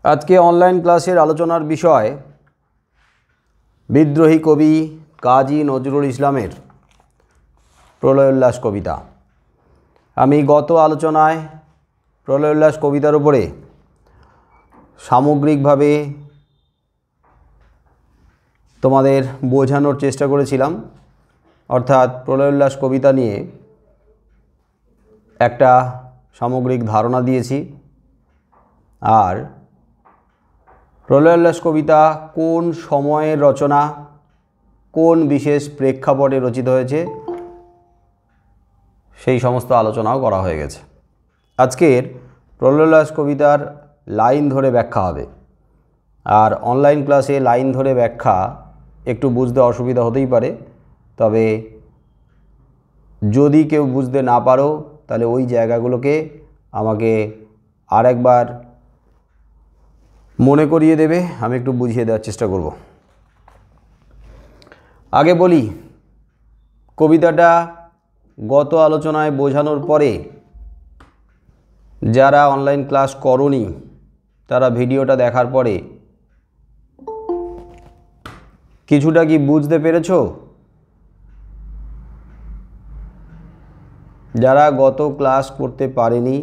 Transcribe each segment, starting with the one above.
आज के ऑनलाइन क्लासेर आलोचनार विषय विद्रोही कवि काजी नजरुल इस्लामेर प्रलय उल्लास कविता। आमी गत आलोचनाय प्रलय उल्लास कवितार उपरे सामग्रिकभावे तोमादेर बोझानोर चेष्टा करेछिलाम। अर्थात प्रलय उल्लास कविता निये एकटा सामग्रिक धारणा दिएछि और प्रलय उल्लास कविता कोन समयेर रचना, कोन विशेष प्रेक्षापटे रचित हयेछे सेई समस्त आलोचनाओ करा हये गेछे। आजकेर प्रलय उल्लास कवितार लाइन धरे व्याख्या हबे और अनलाइन क्लासे लाइन धरे व्याख्या एकटू बुझते असुविधा होतेई पारे, तबे यदि केउ बुझते ना पारो ताहले ओई जायगागुलोके आमाके आरेकबार मने करिए देबे, आमी एकटू बुझिए देওয়ার चेष्टा करब। आगे बोली कविताटा गत आलोचनाय बोझानोर परे जारा अनलाइन क्लास करोनी तारा भिडियोटा देखार परे किछुटा कि बुझते पेरेछो? যারা গত ক্লাস করতে পারেনি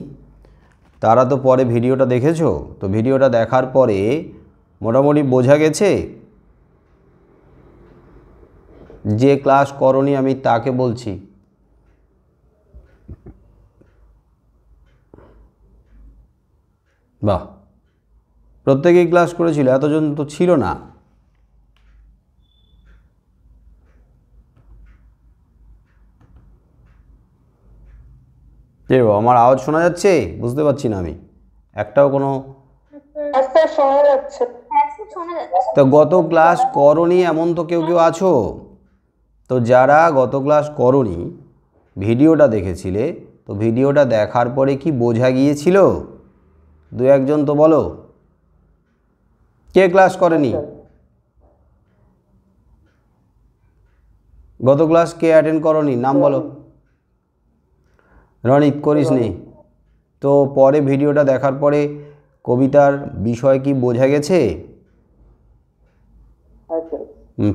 তারা তো পরে ভিডিওটা দেখেছো, তো ভিডিওটা দেখার পরে মোটামুটি বোঝা গেছে। যে ক্লাস করনি আমি তাকে বলছি, বাহ, প্রত্যেকেই ক্লাস করেছিল, এতজন তো ছিল না। যে আমার আওয়াজ শোনা যাচ্ছে? বুঝতে পারছি না আমি, একটাও কোনো শোনা যাচ্ছে। তো গত ক্লাস করনি এমন তো কেউ কেউ আছো? তো যারা গত ক্লাস করনি ভিডিওটা দেখেছিলে, তো ভিডিওটা দেখার পরে কি বোঝা গিয়েছিল? দু একজন তো বলো, কে ক্লাস করেনি? গত ক্লাস কে অ্যাটেন্ড করনি নাম বলো। রনিত করিসনি? তো পরে ভিডিওটা দেখার পরে কবিতার বিষয় কি বোঝা গেছে?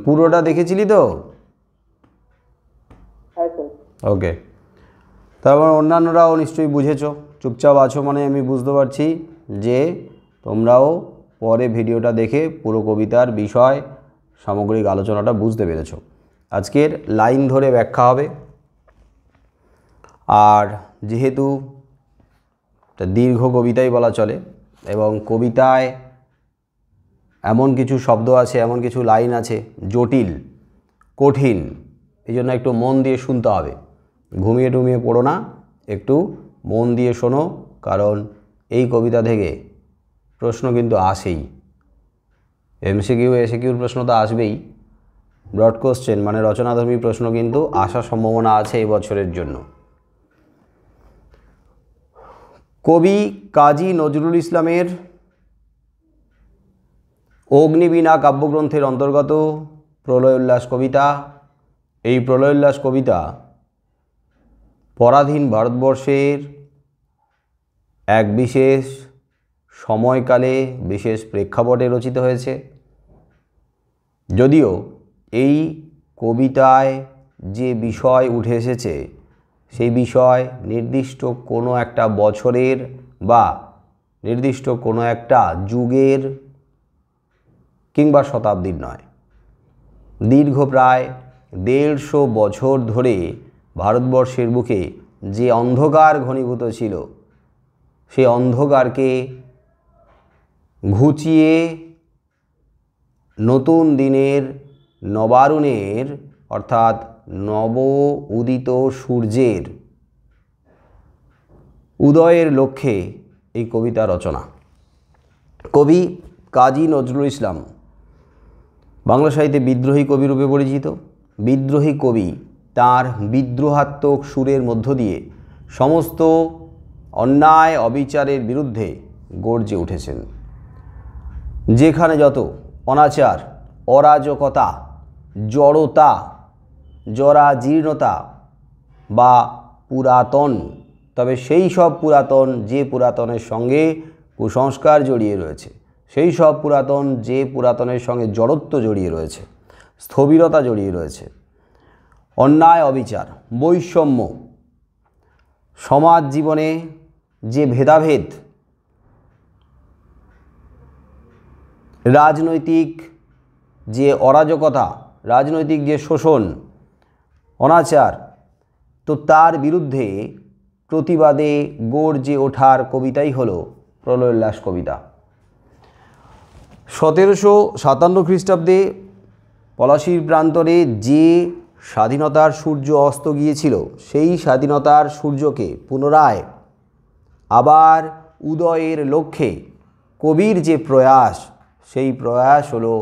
পুরোটা দেখেছিলি তো? ওকে, তারপর অন্যান্যরাও নিশ্চয়ই বুঝেছো, চুপচাপ আছো মানে আমি বুঝতে পারছি যে তোমরাও পরে ভিডিওটা দেখে পুরো কবিতার বিষয় সামগ্রিক আলোচনাটা বুঝতে পেরেছো। আজকের লাইন ধরে ব্যাখ্যা হবে, আর যেহেতু দীর্ঘ কবিতাই বলা চলে এবং কবিতায় এমন কিছু শব্দ আছে, এমন কিছু লাইন আছে জটিল কঠিন, এই জন্য একটু মন দিয়ে শুনতে হবে। ঘুমিয়ে টুমিয়ে পড়ো না, একটু মন দিয়ে শোনো, কারণ এই কবিতা থেকে প্রশ্ন কিন্তু আসেই। এমসিকিউ এসিকিউর প্রশ্ন তো আসবেই, ব্রড কোশ্চেন মানে রচনাধর্মী প্রশ্ন কিন্তু আসার সম্ভাবনা আছে এই বছরের জন্য। কবি কাজী নজরুল ইসলামের অগ্নিবীণা কাব্যগ্রন্থের অন্তর্গত প্রলয় উল্লাস কবিতা। এই প্রলয় উল্লাস কবিতা পরাধীন ভারতবর্ষের এক বিশেষ সময়কালে বিশেষ প্রেক্ষাপটে রচিত হয়েছে। যদিও এই কবিতায় যে বিষয় উঠে এসেছে সেই বিষয় নির্দিষ্ট কোনো একটা বছরের বা নির্দিষ্ট কোনো একটা যুগের কিংবা শতাব্দীর নয়। দীর্ঘ প্রায় 150 বছর ধরে ভারতবর্ষের বুকে যে অন্ধকার ঘনীভূত ছিল সেই অন্ধকারকে ঘুচিয়ে নতুন দিনের নবারুণের অর্থাৎ নব উদিত সূর্যের উদয়ের লক্ষ্যে এই কবিতা রচনা। কবি কাজী নজরুল ইসলাম বাংলা সাহিত্যে বিদ্রোহী কবি রূপে পরিচিত। বিদ্রোহী কবি তার বিদ্রোহাত্মক সুরের মধ্য দিয়ে সমস্ত অন্যায় অবিচারের বিরুদ্ধে গর্জে উঠেছেন। যেখানে যত অনাচার, অরাজকতা, জড়তা, জরাজীর্ণতা বা পুরাতন, তবে সেই সব পুরাতন যে পুরাতনের সঙ্গে কুসংস্কার জড়িয়ে রয়েছে সেই সব পুরাতন, যে পুরাতনের সঙ্গে জড়ত্ব জড়িয়ে রয়েছে, স্থবিরতা জড়িয়ে রয়েছে, অন্যায় অবিচার, বৈষম্য, সমাজ জীবনে যে ভেদাভেদ, রাজনৈতিক যে অরাজকতা, রাজনৈতিক যে শোষণ, অনাচার, তো তার বিরুদ্ধে প্রতিবাদে গর্জে ওঠার কবিতাই হলো প্রলয় উল্লাস কবিতা। 1757 খ্রিস্টাব্দে পলাশীর প্রান্তরে যে স্বাধীনতার সূর্য অস্ত গিয়েছিল, সেই স্বাধীনতার সূর্যকে পুনরায় আবার উদয়ের লক্ষ্যে কবির যে প্রয়াস, সেই প্রয়াস হলো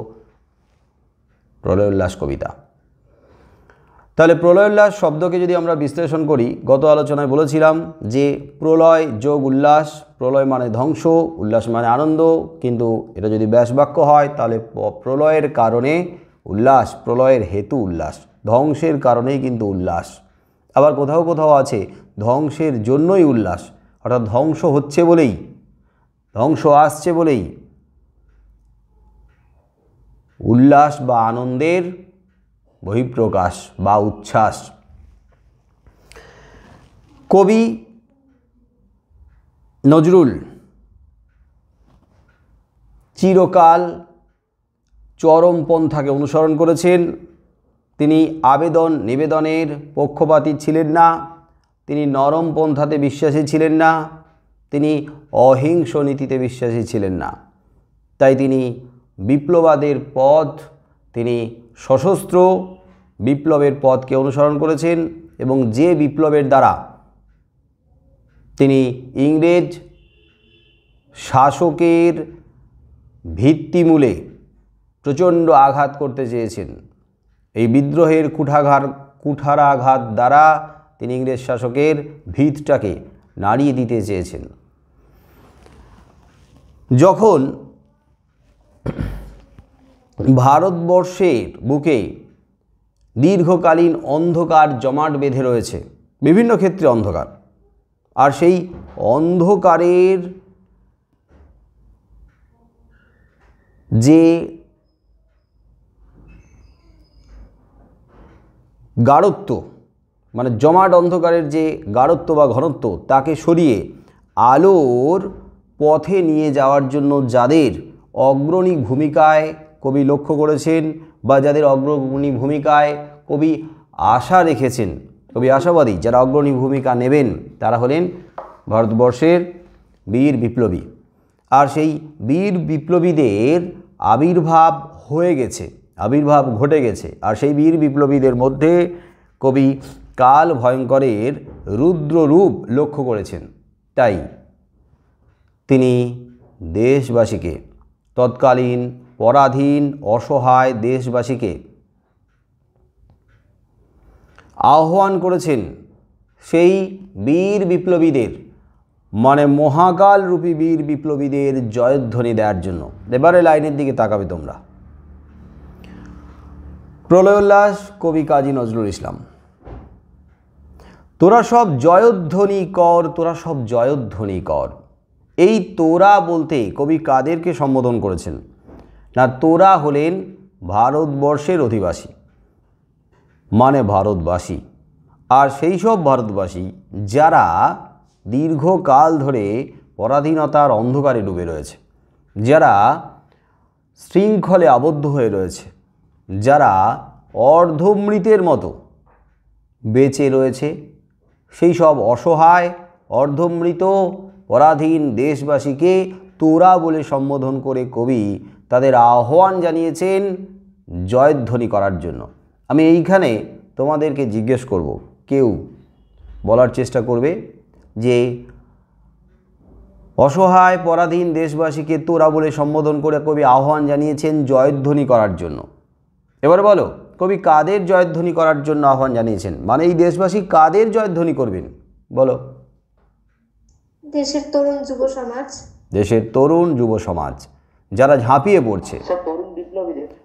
প্রলয় উল্লাস কবিতা। তাহলে প্রলয় উল্লাস শব্দকে যদি আমরা বিশ্লেষণ করি, গত আলোচনায় বলেছিলাম যে প্রলয় যোগ উল্লাস, প্রলয় মানে ধ্বংস, উল্লাস মানে আনন্দ, কিন্তু এটা যদি ব্যাস বাক্য হয় তাহলে প্রলয়ের কারণে উল্লাস, প্রলয়ের হেতু উল্লাস, ধ্বংসের কারণেই কিন্তু উল্লাস। আবার কোথাও কোথাও আছে ধ্বংসের জন্যই উল্লাস, অর্থাৎ ধ্বংস হচ্ছে বলেই, ধ্বংস আসছে বলেই উল্লাস বা আনন্দের বহিঃপ্রকাশ বা উচ্ছ্বাস। কবি নজরুল চিরকাল চরমপন্থাকে অনুসরণ করেছেন। তিনি আবেদন নিবেদনের পক্ষপাতী ছিলেন না, তিনি নরম পন্থাতে বিশ্বাসী ছিলেন না, তিনি অহিংস নীতিতে বিশ্বাসী ছিলেন না। তাই তিনি বিপ্লবাদের পথ, তিনি সশস্ত্র বিপ্লবের পথকে অনুসরণ করেছেন এবং যে বিপ্লবের দ্বারা তিনি ইংরেজ শাসকের ভিত্তিমূলে প্রচণ্ড আঘাত করতে চেয়েছেন, এই বিদ্রোহের কুঠারাঘাত দ্বারা তিনি ইংরেজ শাসকের ভিতটাকে নাড়িয়ে দিতে চেয়েছেন। যখন ভারতবর্ষের বুকে দীর্ঘকালীন অন্ধকার জমাট বেঁধে রয়েছে, বিভিন্ন ক্ষেত্রে অন্ধকার, আর সেই অন্ধকারের যে গাঢ়ত্ব, মানে জমাট অন্ধকারের যে গাঢ়ত্ব বা ঘনত্ব, তাকে সরিয়ে আলোর পথে নিয়ে যাওয়ার জন্য যাদের অগ্রণী ভূমিকায় কবি লক্ষ্য করেছেন বা যাদের অগ্রণী ভূমিকায় কবি আশা রেখেছেন, কবি আশাবাদী, যারা অগ্রণী ভূমিকা নেবেন তারা হলেন ভারতবর্ষের বীর বিপ্লবী। আর সেই বীর বিপ্লবীদের আবির্ভাব হয়ে গেছে, আবির্ভাব ঘটে গেছে। আর সেই বীর বিপ্লবীদের মধ্যে কবি কাল ভয়ঙ্করের রুদ্ররূপ লক্ষ্য করেছেন। তাই তিনি দেশবাসীকে, তৎকালীন পরাধীন অসহায় দেশবাসীকে আহ্বান করেছেন সেই বীর বিপ্লবীদের, মানে মহাকালরূপী বীর বিপ্লবীদের জয়ধ্বনি দেওয়ার জন্য। এবারে লাইনের দিকে তাকাবে তোমরা। প্রলয় উল্লাস, কবি কাজী নজরুল ইসলাম। তোরা সব জয়ধ্বনি কর, তোরা সব জয়ধ্বনি কর। এই তোরা বলতে কবি কাদেরকে সম্বোধন করেছেন না? তোরা হলেন ভারতবর্ষের অধিবাসী, মানে ভারতবাসী। আর সেই সব ভারতবাসী যারা দীর্ঘকাল ধরে পরাধীনতার অন্ধকারে ডুবে রয়েছে, যারা শৃঙ্খলে আবদ্ধ হয়ে রয়েছে, যারা অর্ধমৃতের মতো বেঁচে রয়েছে, সেই সব অসহায় অর্ধমৃত পরাধীন দেশবাসীকে তোরা বলে সম্বোধন করে কবি তাদের আহ্বান জানিয়েছেন জয়ধ্বনি করার জন্য। আমি এইখানে তোমাদেরকে জিজ্ঞেস করব, কেউ বলার চেষ্টা করবে যে অসহায় পরাধীন দেশবাসীকে তোরা বলে সম্বোধন করে কবি আহ্বান জানিয়েছেন জয়ধ্বনি করার জন্য। এবার বলো, কবি কাদের জয়ধ্বনি করার জন্য আহ্বান জানিয়েছেন? মানে এই দেশবাসী কাদের জয়ধ্বনি করবেন বলো? দেশের তরুণ যুব সমাজ। দেশের তরুণ যুব সমাজ যারা ঝাঁপিয়ে পড়ছে,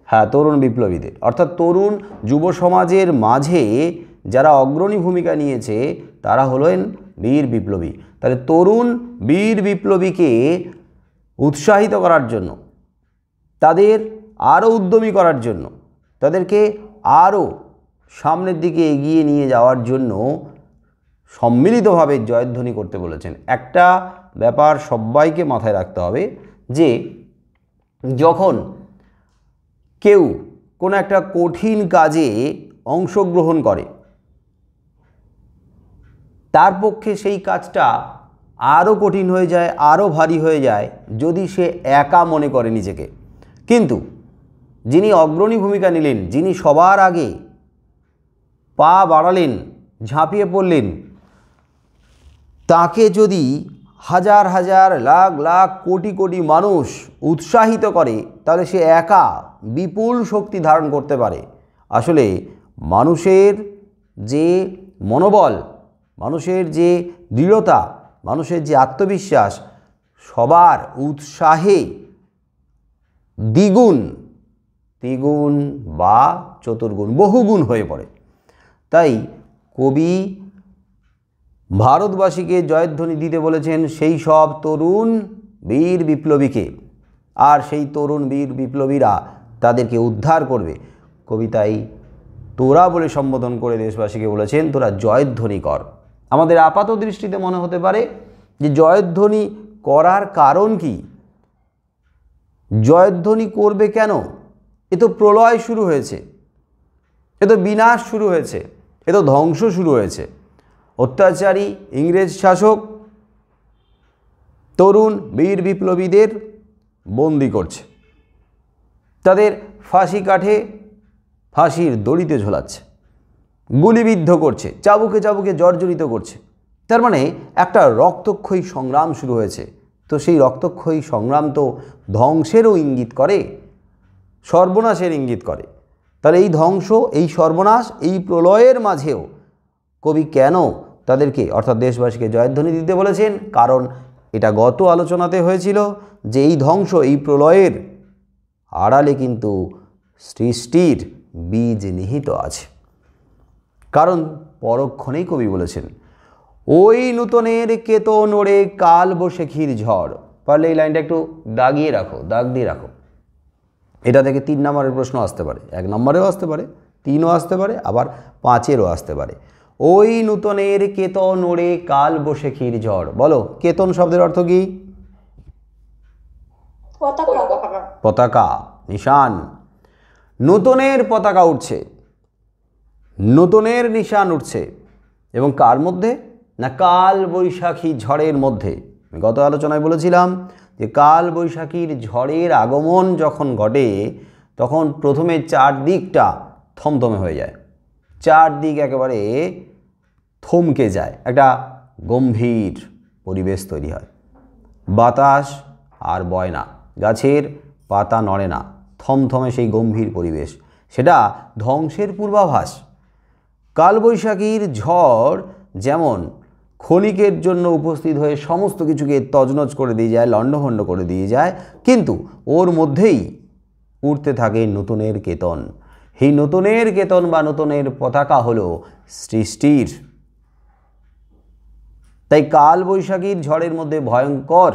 হ্যাঁ, তরুণ বিপ্লবীদের, অর্থাৎ তরুণ যুব সমাজের মাঝে যারা অগ্রণী ভূমিকা নিয়েছে তারা হলেন বীর বিপ্লবী। তাহলে তরুণ বীর বিপ্লবীকে উৎসাহিত করার জন্য, তাদের আরও উদ্যমী করার জন্য, তাদেরকে আরও সামনের দিকে এগিয়ে নিয়ে যাওয়ার জন্য সম্মিলিতভাবে জয়ধ্বনি করতে বলেছেন। একটা ব্যাপার সবাইকে মাথায় রাখতে হবে যে যখন কেউ কোনো একটা কঠিন কাজে অংশগ্রহণ করে, তার পক্ষে সেই কাজটা আরও কঠিন হয়ে যায়, আরও ভারী হয়ে যায় যদি সে একা মনে করে নিজেকে। কিন্তু যিনি অগ্রণী ভূমিকা নিলেন, যিনি সবার আগে পা বাড়ালেন, ঝাঁপিয়ে পড়লেন, তাকে যদি হাজার হাজার লাখ লাখ কোটি কোটি মানুষ উৎসাহিত করে, তাহলে সে একা বিপুল শক্তি ধারণ করতে পারে। আসলে মানুষের যে মনোবল, মানুষের যে দৃঢ়তা, মানুষের যে আত্মবিশ্বাস, সবার উৎসাহে দ্বিগুণ, তিগুণ বা চতুর্গুণ, বহুগুণ হয়ে পড়ে। তাই কবি ভারতবাসীকে জয়ধ্বনি দিতে বলেছেন সেই সব তরুণ বীর বিপ্লবীকে, আর সেই তরুণ বীর বিপ্লবীরা তাদেরকে উদ্ধার করবে। কবিতায় তোরা বলে সম্বোধন করে দেশবাসীকে বলেছেন তোরা জয়ধ্বনি কর। আমাদের আপাত দৃষ্টিতে মনে হতে পারে যে জয়ধ্বনি করার কারণ কি, জয়ধ্বনি করবে কেন? এ তো প্রলয় শুরু হয়েছে, এ তো বিনাশ শুরু হয়েছে, এ তো ধ্বংস শুরু হয়েছে। অত্যাচারী ইংরেজ শাসক তরুণ বীর বিপ্লবীদের বন্দি করছে, তাদের ফাঁসি কাঠে ফাঁসির দড়িতে ঝোলাচ্ছে, গুলিবিদ্ধ করছে, চাবুকে চাবুকে জর্জরিত করছে। তার মানে একটা রক্তক্ষয়ী সংগ্রাম শুরু হয়েছে। তো সেই রক্তক্ষয়ী সংগ্রাম তো ধ্বংসেরও ইঙ্গিত করে, সর্বনাশের ইঙ্গিত করে। তাহলে এই ধ্বংস, এই সর্বনাশ, এই প্রলয়ের মাঝেও কবি কেন তাদেরকে অর্থাৎ দেশবাসীকে জয়ধ্বনি দিতে বলেছেন? কারণ এটা গত আলোচনাতে হয়েছিল যে এই ধ্বংস, এই প্রলয়ের আড়ালে কিন্তু সৃষ্টির বীজ নিহিত আছে। কারণ পরক্ষণেই কবি বলেছেন ওই নূতনের কেতন ওড়ে কাল বৈশাখীর ঝড়। পারলে এই লাইনটা একটু দাগিয়ে রাখো, দাগ দিয়ে রাখো। এটা থেকে 3 নম্বরের প্রশ্ন আসতে পারে, 1 নম্বরেও আসতে পারে, 3ও আসতে পারে, আবার 5এরও আসতে পারে। ওই নূতনের কেতন ওড়ে কাল বৈশাখীর ঝড়। বলো, কেতন শব্দের অর্থ কি? পতাকা, নিশান। নূতনের পতাকা উঠছে, নূতনের নিশান উঠছে, এবং কার মধ্যে? না কাল বৈশাখী ঝড়ের মধ্যে। গত আলোচনায় বলেছিলাম যে কাল বৈশাখীর ঝড়ের আগমন যখন ঘটে তখন প্রথমে চারদিকটা থমথমে হয়ে যায়, চারদিক একেবারে থমকে যায়, একটা গম্ভীর পরিবেশ তৈরি হয়। বাতাস আর বয় না, গাছের পাতা নড়ে না, থমথমে সেই গম্ভীর পরিবেশ, সেটা ধ্বংসের পূর্বাভাস। কালবৈশাখীর ঝড় যেমন ক্ষণিকের জন্য উপস্থিত হয়ে সমস্ত কিছুকে তছনছ করে দিয়ে যায়, লণ্ডভণ্ড করে দিয়ে যায়, কিন্তু ওর মধ্যেই উঠতে থাকে নতুনের কেতন। এই নতুনের কেতন বা নতুনের পতাকা হলো সৃষ্টির। তাই কালবৈশাখীর ঝড়ের মধ্যে ভয়ঙ্কর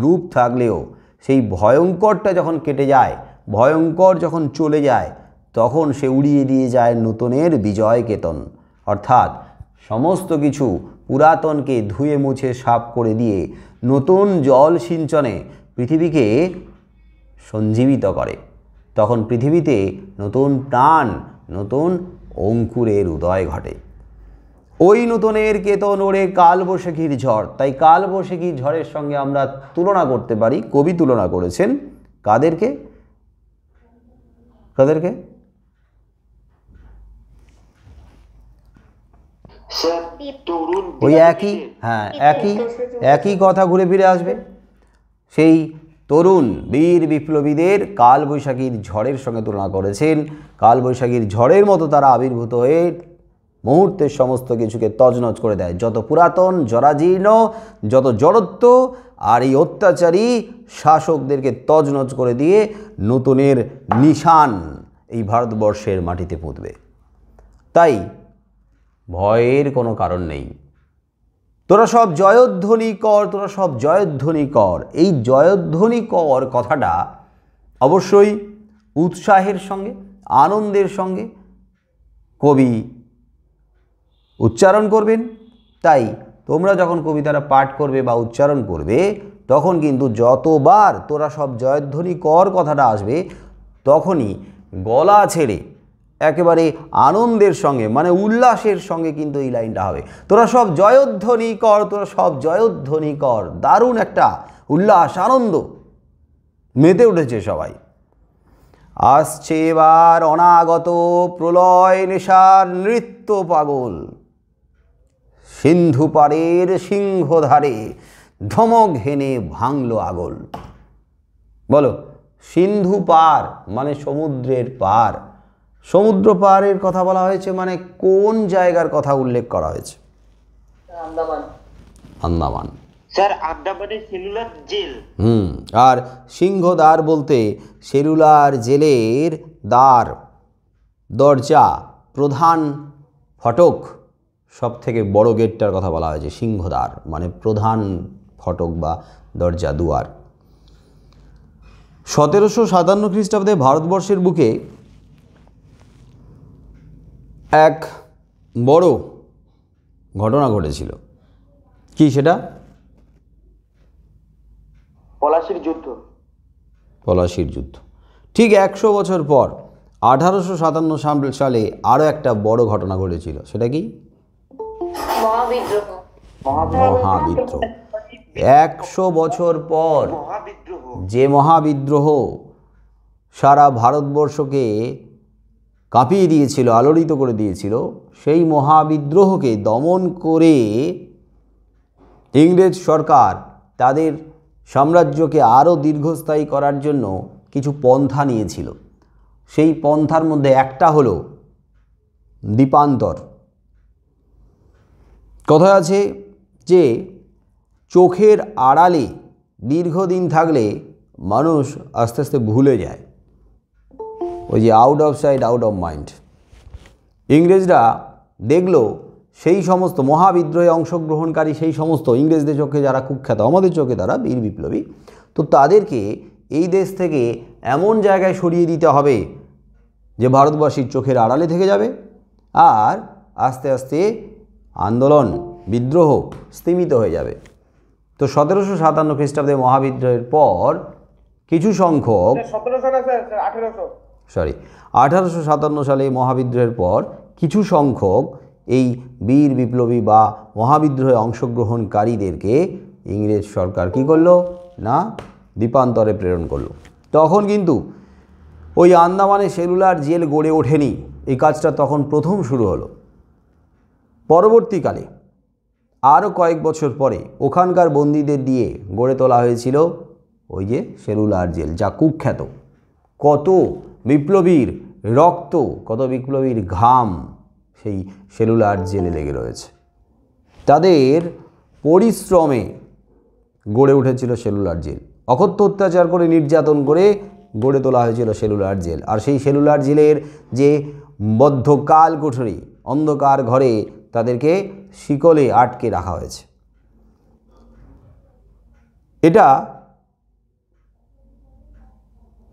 রূপ থাকলেও সেই ভয়ঙ্করটা যখন কেটে যায়, ভয়ঙ্কর যখন চলে যায়, তখন সে উড়িয়ে দিয়ে যায় নতুনের বিজয় কেতন। অর্থাৎ সমস্ত কিছু পুরাতনকে ধুয়ে মুছে সাফ করে দিয়ে নতুন জল সিঞ্চনে পৃথিবীকে সঞ্জীবিত করে। তখন পৃথিবীতে নতুন প্রাণ, নতুন অঙ্কুরের উদয় ঘটে। ওই নতুনের কেতন ওড়ে কালবৈশাখীর ঝড়। তাই কালবৈশাখীর ঝড়ের সঙ্গে আমরা তুলনা করতে পারি, কবি তুলনা করেছেন কাদেরকে? কাদেরকে? ওই একই কথা ঘুরে ফিরে আসবে। সেই তরুণ বীর বিপ্লবীদের কালবৈশাখীর ঝড়ের সঙ্গে তুলনা করেছেন। কালবৈশাখীর ঝড়ের মতো তারা আবির্ভূত হয়ে মুহূর্তের সমস্ত কিছুকে তছনছ করে দেয়, যত পুরাতন জরাজীর্ণ, যত জড়ত্ব আর এই অত্যাচারী শাসকদেরকে তছনছ করে দিয়ে নতুনের নিশান এই ভারতবর্ষের মাটিতে পুঁতবে। তাই ভয়ের কোনো কারণ নেই। তোরা সব জয়ধ্বনি কর, তোরা সব জয়ধ্বনি কর। এই জয়ধ্বনি কর কথাটা অবশ্যই উৎসাহের সঙ্গে আনন্দের সঙ্গে কবি উচ্চারণ করবেন। তাই তোমরা যখন কবিতাটা পাঠ করবে বা উচ্চারণ করবে তখন কিন্তু যতবার তোরা সব জয়ধ্বনি কর কথাটা আসবে তখনই গলা ছেড়ে একেবারে আনন্দের সঙ্গে মানে উল্লাসের সঙ্গে কিন্তু এই লাইনটা হবে, তোরা সব জয়ধ্বনি কর, তোরা সব জয়ধ্বনি কর। দারুণ একটা উল্লাস আনন্দ, মেতে উঠেছে সবাই। আসছে এবার অনাগত প্রলয় নেশার নৃত্য পাগল, সিন্ধু পাড়ের সিংহধারে ধমক হেনে ভাঙল আগল। বলো, সিন্ধু পার মানে সমুদ্রের পার। সমুদ্র পাড়ের কথা বলা হয়েছে মানে কোন জায়গার কথা উল্লেখ করা হয়েছে? আন্দামান। আন্দামান। স্যার আন্দামানের সেলুলার জেল। আর সিংহদ্বার বলতে সেলুলার জেলের দ্বার, দরজা, প্রধান ফটক, সব থেকে বড় গেটটার কথা বলা হয়েছে সিংহদ্বার মানে প্রধান ফটক বা দরজা, দুয়ার। 1757 খ্রিস্টাব্দে ভারতবর্ষের বুকে এক বড় ঘটনা ঘটেছিল। কি সেটা? পলাশির যুদ্ধ। পলাশির যুদ্ধ। ঠিক 100 বছর পর 1857 সালে আরও একটা বড় ঘটনা ঘটেছিল। সেটা কি? মহাবিদ্রোহ। মহাবিদ্রোহ। 100 বছর পর মহাবিদ্রোহ। যে মহাবিদ্রোহ সারা ভারতবর্ষকে কাঁপিয়ে দিয়েছিল, আলোড়িত করে দিয়েছিল, সেই মহাবিদ্রোহকে দমন করে ইংরেজ সরকার তাদের সাম্রাজ্যকে আরও দীর্ঘস্থায়ী করার জন্য কিছু পন্থা নিয়েছিল। সেই পন্থার মধ্যে একটা হলো দ্বীপান্তর। কথায় আছে যে চোখের আড়ালে দীর্ঘদিন থাকলে মানুষ আস্তে আস্তে ভুলে যায়, ওই যে out of sight out of mind. ইংরেজরা দেখলো সেই সমস্ত মহাবিদ্রোহে অংশগ্রহণকারী সেই সমস্ত ইংরেজদের চোখে যারা কুখ্যাত, আমাদের চোখে তারা বীর বিপ্লবী, তো তাদেরকে এই দেশ থেকে এমন জায়গায় সরিয়ে দিতে হবে যে ভারতবাসীর চোখের আড়ালে থেকে যাবে, আর আস্তে আস্তে আন্দোলন বিদ্রোহ স্তিমিত হয়ে যাবে। তো 1757 খ্রিস্টাব্দে মহাবিদ্রোহের পর কিছু সংখ্যক 1857 সালে মহাবিদ্রোহের পর কিছু সংখ্যক এই বীর বিপ্লবী বা মহাবিদ্রোহে অংশগ্রহণকারীদেরকে ইংরেজ সরকার কী করলো না দ্বীপান্তরে প্রেরণ করলো। তখন কিন্তু ওই আন্দামানে সেলুলার জেল গড়ে ওঠেনি, এই কাজটা তখন প্রথম শুরু হলো। পরবর্তীকালে আরও কয়েক বছর পরে ওখানকার বন্দীদের দিয়ে গড়ে তোলা হয়েছিল ওই যে সেলুলার জেল, যা কুখ্যাত। কত বিপ্লবীর রক্ত, কত বিপ্লবীর ঘাম সেই সেলুলার জেলে লেগে রয়েছে, তাদের পরিশ্রমে গড়ে উঠেছিল সেলুলার জেল। অকথ্য অত্যাচার করে নির্যাতন করে গড়ে তোলা হয়েছিল সেলুলার জেল। আর সেই সেলুলার জেলের যে বদ্ধ কাল কুঠরি, অন্ধকার ঘরে তাদেরকে শিকলে আটকে রাখা হয়েছে। এটা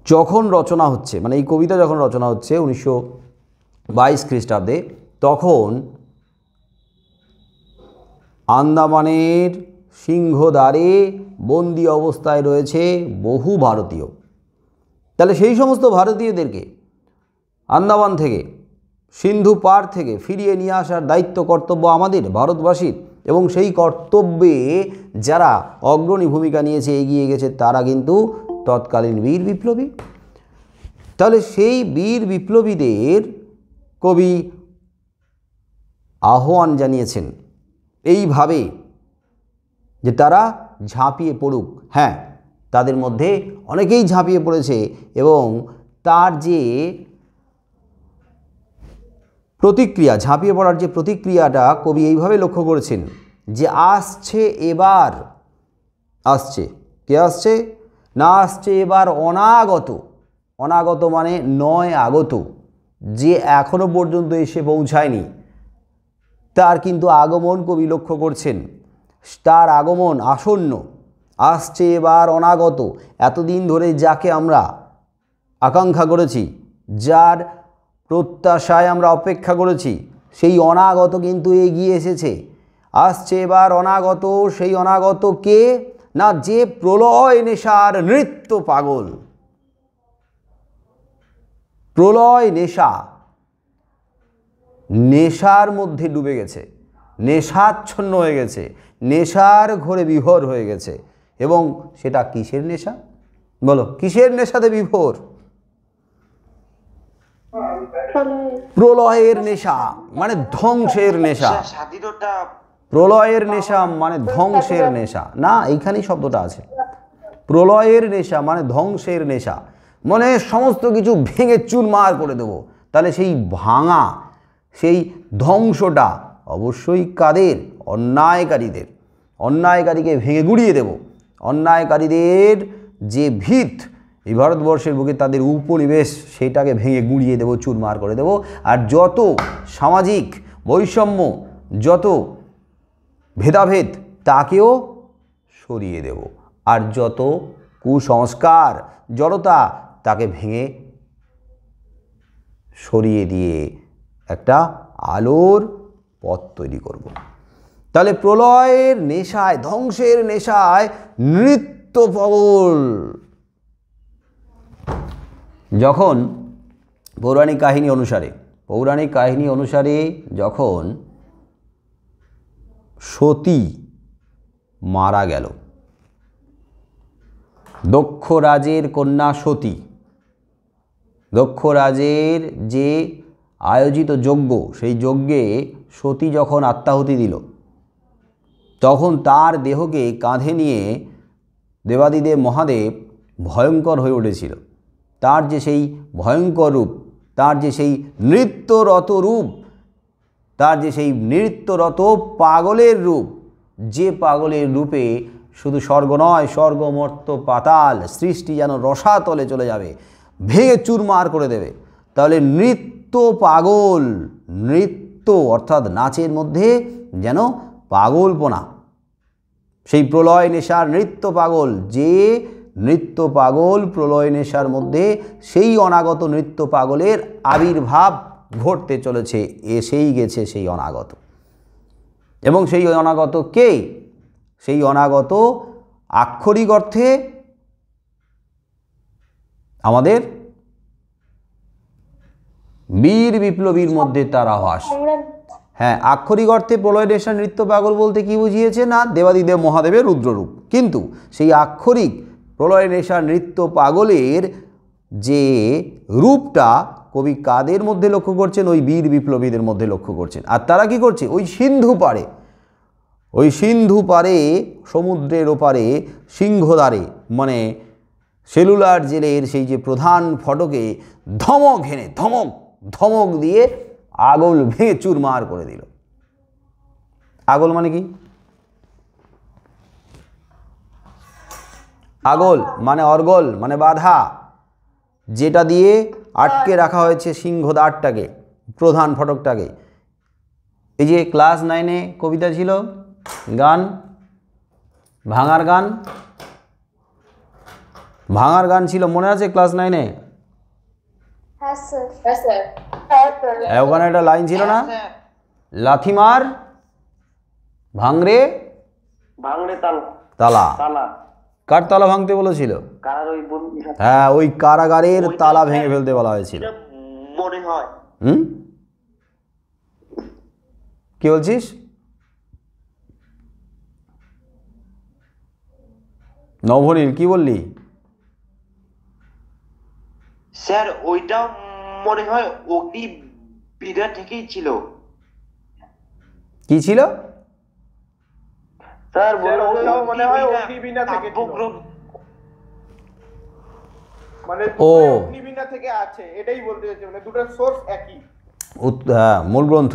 যখন রচনা হচ্ছে, মানে এই কবিতা যখন রচনা হচ্ছে 1922 খ্রিস্টাব্দে, তখন আন্দামানের সিংহদ্বারে বন্দি অবস্থায় রয়েছে বহু ভারতীয়। তাহলে সেই সমস্ত ভারতীয়দেরকে আন্দামান থেকে, সিন্ধু পার থেকে ফিরিয়ে নিয়ে আসার দায়িত্ব কর্তব্য আমাদের ভারতবাসীর, এবং সেই কর্তব্যে যারা অগ্রণী ভূমিকা নিয়েছে, এগিয়ে গেছে, তারা কিন্তু তৎকালীন বীর বিপ্লবী। তাহলে সেই বীর বিপ্লবীদের কবি আহ্বান জানিয়েছেন এইভাবে যে তারা ঝাঁপিয়ে পড়ুক। হ্যাঁ, তাদের মধ্যে অনেকেই ঝাঁপিয়ে পড়েছে, এবং তার যে প্রতিক্রিয়া, ঝাঁপিয়ে পড়ার যে প্রতিক্রিয়াটা কবি এইভাবে লক্ষ্য করেছেন যে আসছে এবার, আসছে কে আসছে না, আসছে এবার অনাগত। অনাগত মানে নয় আগত, যে এখনো পর্যন্ত এসে পৌঁছায়নি তার কিন্তু আগমন কবি লক্ষ্য করছেন, তার আগমন আসন্ন। আসছে এবার অনাগত, এতদিন ধরে যাকে আমরা আকাঙ্ক্ষা করেছি, যার প্রত্যাশায় আমরা অপেক্ষা করেছি, সেই অনাগত কিন্তু এগিয়ে এসেছে। আসছে এবার অনাগত। সেই অনাগত কে? না, যে প্রলয় নেশার নৃত্য পাগল। প্রলয় নেশা, নেশার মধ্যে ডুবে গেছে, নেশাচ্ছন্ন হয়ে গেছে, নেশার ঘোরে বিভোর হয়ে গেছে। এবং সেটা কিসের নেশা? বলো, কিসের নেশাতে বিভোর? প্রলয়ের নেশা, মানে ধ্বংসের নেশা। স্বাধীনতা। প্রলয়ের নেশা মানে ধ্বংসের নেশা। না, এইখানেই শব্দটা আছে। প্রলয়ের নেশা মানে ধ্বংসের নেশা, মানে সমস্ত কিছু ভেঙে চুরমার করে দেব। তাহলে সেই ভাঙা, সেই ধ্বংসটা অবশ্যই কাদের? অন্যায়কারীদের। অন্যায়কারীকে ভেঙে গুড়িয়ে দেব। অন্যায়কারীদের যে ভিত এই ভারতবর্ষের বুকে, তাদের উপনিবেশ, সেটাকে ভেঙে গুড়িয়ে দেব, চুরমার করে দেব। আর যত সামাজিক বৈষম্য, যত ভেদাভেদ, তাকেও সরিয়ে দেব। আর যত কুসংস্কার, জড়তা, তাকে ভেঙে সরিয়ে দিয়ে একটা আলোর পথ তৈরি করব। তাহলে প্রলয়ের নেশায়, ধ্বংসের নেশায় নৃত্য পাগল। যখন পৌরাণিক কাহিনী অনুসারে যখন সতী মারা গেল, দক্ষ রাজের কন্যা সতী, দক্ষ রাজের যে আয়োজিত যজ্ঞ, সেই যজ্ঞে সতী যখন আত্মাহুতি দিল, তখন তার দেহকে কাঁধে নিয়ে দেবাদিদেব মহাদেব ভয়ঙ্কর হয়ে উঠেছিল। তার যে সেই ভয়ঙ্কর রূপ, তার যে সেই নৃত্যরত রূপ, তার যে সেই নৃত্যরত পাগলের রূপ, যে পাগলের রূপে শুধু স্বর্গ নয়, স্বর্গ, মর্ত্য, পাতাল, সৃষ্টি যেন রসাতলে চলে যাবে, ভেঙে চুরমার করে দেবে। তাহলে নৃত্য পাগল, নৃত্য অর্থাৎ নাচের মধ্যে যেন পাগলপনা, সেই প্রলয় নেশার নৃত্য পাগল, যে নৃত্য পাগল প্রলয় নেশার মধ্যে, সেই অনাগত নৃত্য পাগলের আবির্ভাব ঘটতে চলেছে। এসেই গেছে সেই অনাগত। এবং সেই অনাগত কে? সেই অনাগত আক্ষরিক অর্থে আমাদের বীর বিপ্লবীর মধ্যে তার আভাস। হ্যাঁ, আক্ষরিক অর্থে প্রলয় নেশার নৃত্য পাগল বলতে কি বুঝিয়েছে? না, দেবাদিদেব মহাদেবের রুদ্ররূপ। কিন্তু সেই আক্ষরিক প্রলয় নেশার নৃত্য পাগলের যে রূপটা কবি কাদের মধ্যে লক্ষ্য করছেন? ওই বীর বিপ্লবীদের মধ্যে লক্ষ্য করছেন। আর তারা কি করছে? ওই সিন্ধু পারে, সমুদ্রের ওপারে, সিংহদ্বারে, মানে সেলুলার জেলের সেই যে প্রধান ফটকে ধমক দিয়ে আগল ভেঙে চুরমার করে দিল। আগল মানে কি? আগল মানে অর্গল, মানে বাধা, যেটা দিয়ে আটকে রাখা হয়েছে সিংহদ্বারটাকে, প্রধান ফটকটাকে। এই যে ক্লাস 9-এ কবিতা ছিল, গান, ভাঙার গান ছিল, মনে আছে ক্লাস 9-এ? হ্যাঁ স্যার। ওখানে একটা লাইন ছিল না, লাথি মার ভাঙরে তালা। কার তালা ভাঙতে বলেছিল? হ্যাঁ, ওই কারাগারের তালা ভেঙে ফেলতে বলা হয়েছিল। মনে হয়। কি বলছিস? নভনীল কি বললি? স্যার ওইটাও মনে হয় অগ্নি বিদ্যা থেকেই ছিল। কি ছিল স্যার? ওটাও মনে হয় অগ্নিবীণা থেকে ছিল। মানে অগ্নিবীণা থেকে আছে, এটাই বলতে চাইছি, মানে দুটো সোর্স একই। হ্যাঁ, মূল গ্রন্থ।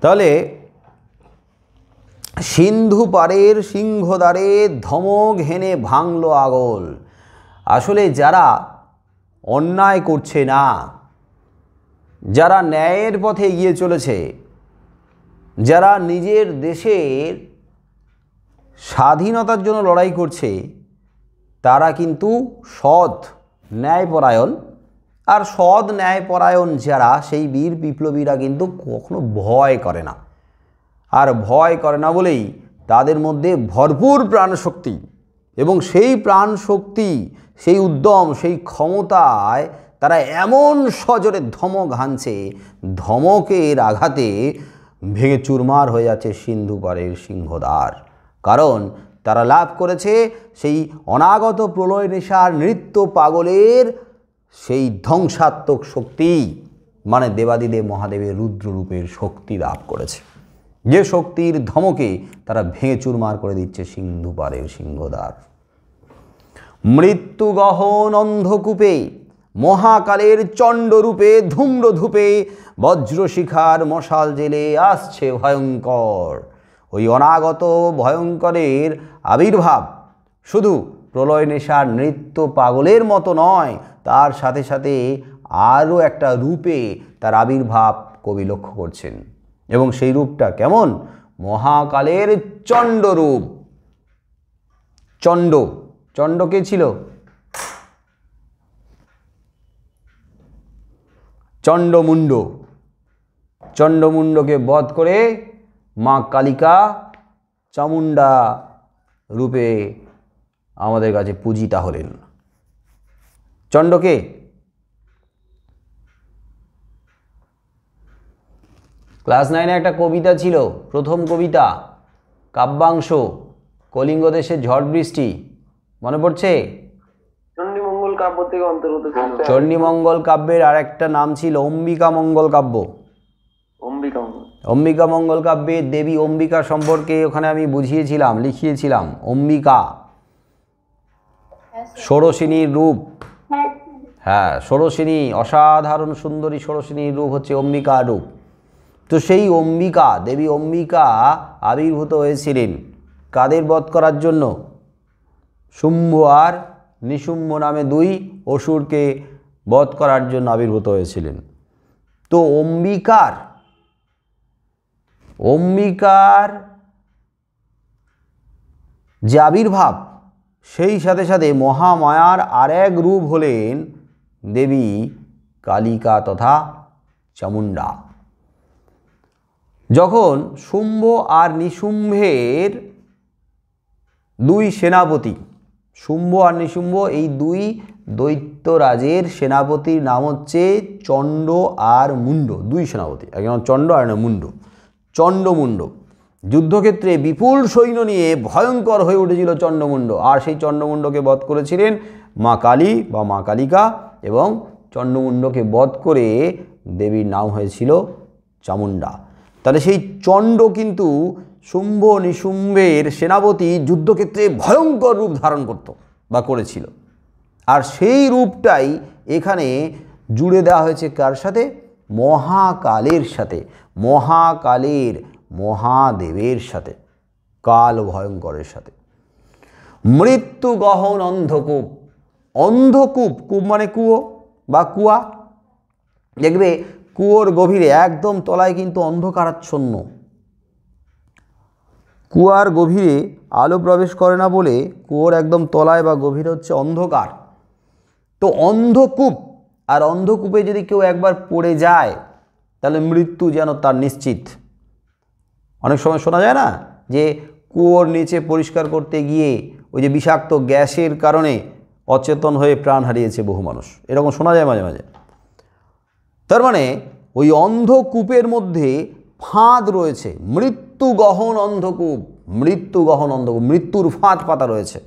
তাহলে সিন্ধু পারের সিংহদ্বারে ধমক হেনে ভাঙল আগল। আসলে যারা অন্যায় করছে না, যারা ন্যায়ের পথে এগিয়ে চলেছে, যারা নিজের দেশের স্বাধীনতার জন্য লড়াই করছে, তারা কিন্তু সৎ ন্যায়পরায়ণ, আর সৎ ন্যায়পরায়ণ যারা সেই বীর বিপ্লবীরা কিন্তু কখনো ভয় করে না। আর ভয় করে না বলেই তাদের মধ্যে ভরপুর প্রাণশক্তি, এবং সেই প্রাণশক্তি, সেই উদ্যম, সেই ক্ষমতায় তারা এমন সজোরে ধমক হানছে, ধমকের আঘাতে ভেঙে চুরমার হয়ে যাচ্ছে সিন্ধু পারের সিংহদ্বার। কারণ তারা লাভ করেছে সেই অনাগত প্রলয় নেশার নৃত্য পাগলের সেই ধ্বংসাত্মক শক্তি, মানে দেবাদিদেব মহাদেবের রুদ্ররূপের শক্তি লাভ করেছে, যে শক্তির ধমকে তারা ভেঙে চুরমার করে দিচ্ছে সিন্ধু পারের সিংহদ্বার। মৃত্যু গহন অন্ধকূপে মহাকালের চণ্ডরূপে ধূম্রধূপে বজ্রশিখার মশাল জেলে আসছে ভয়ঙ্কর। ওই অনাগত ভয়ঙ্করের আবির্ভাব শুধু প্রলয় নেশার নৃত্য পাগলের মতো নয়, তার সাথে সাথে আরও একটা রূপে তার আবির্ভাব কবি লক্ষ্য করছেন। এবং সেই রূপটা কেমন? মহাকালের চণ্ডরূপ। চণ্ড, চণ্ড কে ছিল? চণ্ডমুণ্ড। চণ্ডমুণ্ডকে বধ করে মা কালিকা চামুণ্ডা রূপে আমাদের কাছে পূজিতা হলেন। চণ্ডকে ক্লাস 9-এ একটা কবিতা ছিল, প্রথম কবিতা, কাব্যাংশ, কলিঙ্গ দেশের ঝড় বৃষ্টি, মনে পড়ছে? চণ্ডীমঙ্গল কাব্য থেকে অন্তর্গত ছিল। চণ্ডীমঙ্গল কাব্যের আর একটা নাম ছিল অম্বিকা মঙ্গল কাব্য। অম্বিকা মঙ্গল কাব্যে দেবী অম্বিকা সম্পর্কে ওখানে আমি বুঝিয়েছিলাম, লিখিয়েছিলাম। অম্বিকা ষোড়শিনীর রূপ। হ্যাঁ, ষোড়শিনী, অসাধারণ সুন্দরী ষোড়শিনীর রূপ হচ্ছে অম্বিকা রূপ। তো সেই অম্বিকা, দেবী অম্বিকা আবির্ভূত হয়েছিলেন কাদের বধ করার জন্য? শুম্ভ আর নিশুম্ভ নামে দুই অসুরকে বধ করার জন্য আবির্ভূত হয়েছিলেন। তো অম্বিকার যে আবির্ভাব, সেই সাথে সাথে মহামায়ার আর এক রূপ হলেন দেবী কালিকা তথা চামুণ্ডা। যখন শুম্ভ আর নিশুম্ভের দুই সেনাপতি, শুম্ভ আর নিশুম্ভ এই দুই দৈত্যরাজের সেনাপতির নাম হচ্ছে চণ্ড আর মুণ্ড, দুই সেনাপতি, একজন চণ্ড আর মুণ্ড, চণ্ডমুণ্ড। যুদ্ধক্ষেত্রে বিপুল সৈন্য নিয়ে ভয়ঙ্কর হয়ে উঠেছিল চণ্ডমুণ্ড, আর সেই চণ্ডমুণ্ডকে বধ করেছিলেন মা কালী বা মা কালিকা, এবং চণ্ডমুণ্ডকে বধ করে দেবীর নাম হয়েছিল চামুণ্ডা। তাহলে সেই চণ্ড কিন্তু শুম্ভ নিশুম্ভের সেনাপতি যুদ্ধক্ষেত্রে ভয়ঙ্কর রূপ ধারণ করত বা করেছিল, আর সেই রূপটাই এখানে জুড়ে দেওয়া হয়েছে কার সাথে? মহাকালের সাথে, মহাকালের, মহাদেবের সাথে, কাল ভয়ঙ্করের সাথে। মৃত্যু গহন অন্ধকূপ। অন্ধকূপ, কূপ মানে কুয়ো বা কুয়া। দেখবে কুয়োর গভীরে একদম তলায় কিন্তু অন্ধকারাচ্ছন্ন, কুয়ার গভীরে আলো প্রবেশ করে না বলে কুয়োর একদম তলায় বা গভীরে হচ্ছে অন্ধকার। তো অন্ধকূপ, আর অন্ধকূপে যদি কেউ একবার পড়ে যায় তাহলে মৃত্যু যেন তার নিশ্চিত। অনেক সময় শোনা যায় না যে কুয়োর নিচে পরিষ্কার করতে গিয়ে ওই যে বিষাক্ত গ্যাসের কারণে অচেতন হয়ে প্রাণ হারিয়েছে বহু মানুষ, এরকম শোনা যায় মাঝে মাঝে। তার মানে ওই অন্ধকূপের মধ্যে ফাঁদ রয়েছে, মৃত্যু গহন অন্ধকূপ, মৃত্যু গহন অন্ধকূপ, মৃত্যুর ফাঁদ পাতা রয়েছে।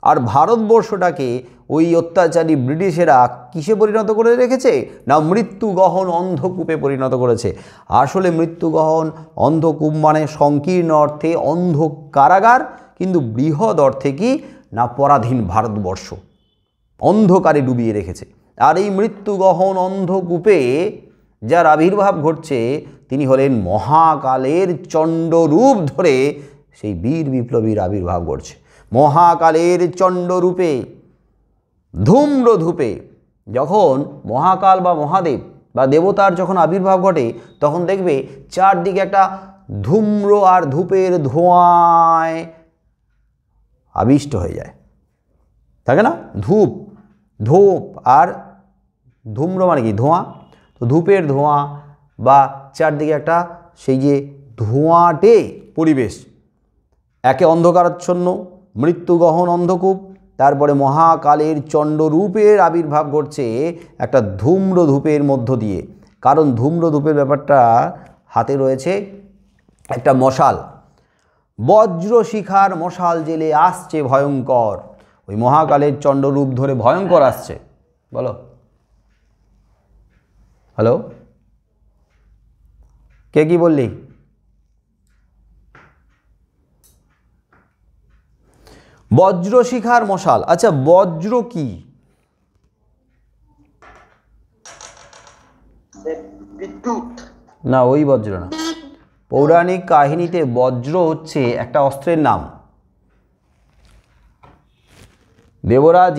আর ভারতবর্ষটাকে ওই অত্যাচারী ব্রিটিশেরা কিসে পরিণত করে রেখেছে? না মৃত্যু গহন অন্ধকূপে পরিণত করেছে। আসলে মৃত্যু গহন অন্ধকূপ মানে সংকীর্ণ অর্থে অন্ধ কারাগার, কিন্তু বৃহৎ অর্থে কি না পরাধীন ভারতবর্ষ অন্ধকারে ডুবিয়ে রেখেছে। আর এই মৃত্যু গহন অন্ধকূপে যার আবির্ভাব ঘটছে তিনি হলেন মহাকালের চণ্ডরূপ ধরে সেই বীর বিপ্লবীর আবির্ভাব ঘটছে। মহাকালের চণ্ডরূপে ধূম্রধূপে যখন মহাকাল বা মহাদেব বা দেবতার যখন আবির্ভাব ঘটে তখন দেখবে চারদিকে একটা ধূম্র আর ধূপের ধোঁয়ায় আবিষ্ট হয়ে যায়। থাকে না, ধূপ, ধূপ আর ধূম্র মানে কি ধোঁয়া, তো ধূপের ধোঁয়া বা চারদিকে একটা সেই যে ধোঁয়াটে পরিবেশ, একে অন্ধকারাচ্ছন্ন মৃত্যুগহন অন্ধকূপ, তারপরে মহাকালের চণ্ডরূপের আবির্ভাব ঘটছে একটা ধূম্র ধূপের মধ্য দিয়ে। কারণ ধূম্র ধূপের ব্যাপারটা হাতে রয়েছে একটা মশাল, বজ্র শিখার মশাল জেলে আসছে ভয়ঙ্কর, ওই মহাকালের চণ্ডরূপ ধরে ভয়ঙ্কর আসছে। বলো, হ্যালো, কে কি বললি? বজ্র শিখার মশাল। আচ্ছা, বজ্র কি? বিদ্যুৎ না, ওই বজ্র না। পৌরাণিক কাহিনীতে বজ্র হচ্ছে একটা অস্ত্রের নাম। দেবরাজ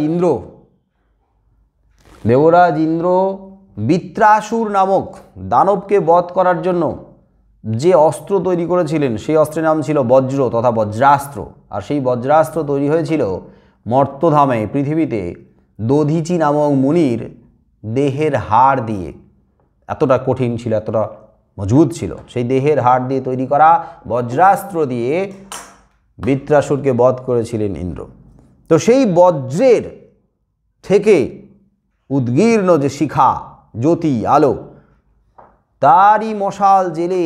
ইন্দ্র বৃত্রাসুর নামক দানবকে বধ করার জন্য যে অস্ত্র তৈরি করেছিলেন সেই অস্ত্রের নাম ছিল বজ্র তথা বজ্রাস্ত্র। আর সেই বজ্রাস্ত্র তৈরি হয়েছিল মর্ত্যধামে পৃথিবীতে দধিচি নামক মুনির দেহের হাড় দিয়ে। এতটা কঠিন ছিল, এতটা মজবুত ছিল, সেই দেহের হাড় দিয়ে তৈরি করা বজ্রাস্ত্র দিয়ে বৃত্রাসুরকে বধ করেছিলেন ইন্দ্র। তো সেই বজ্রের থেকে উদ্গীর্ণ যে শিখা, জ্যোতি, আলো, তারই মশাল জেলে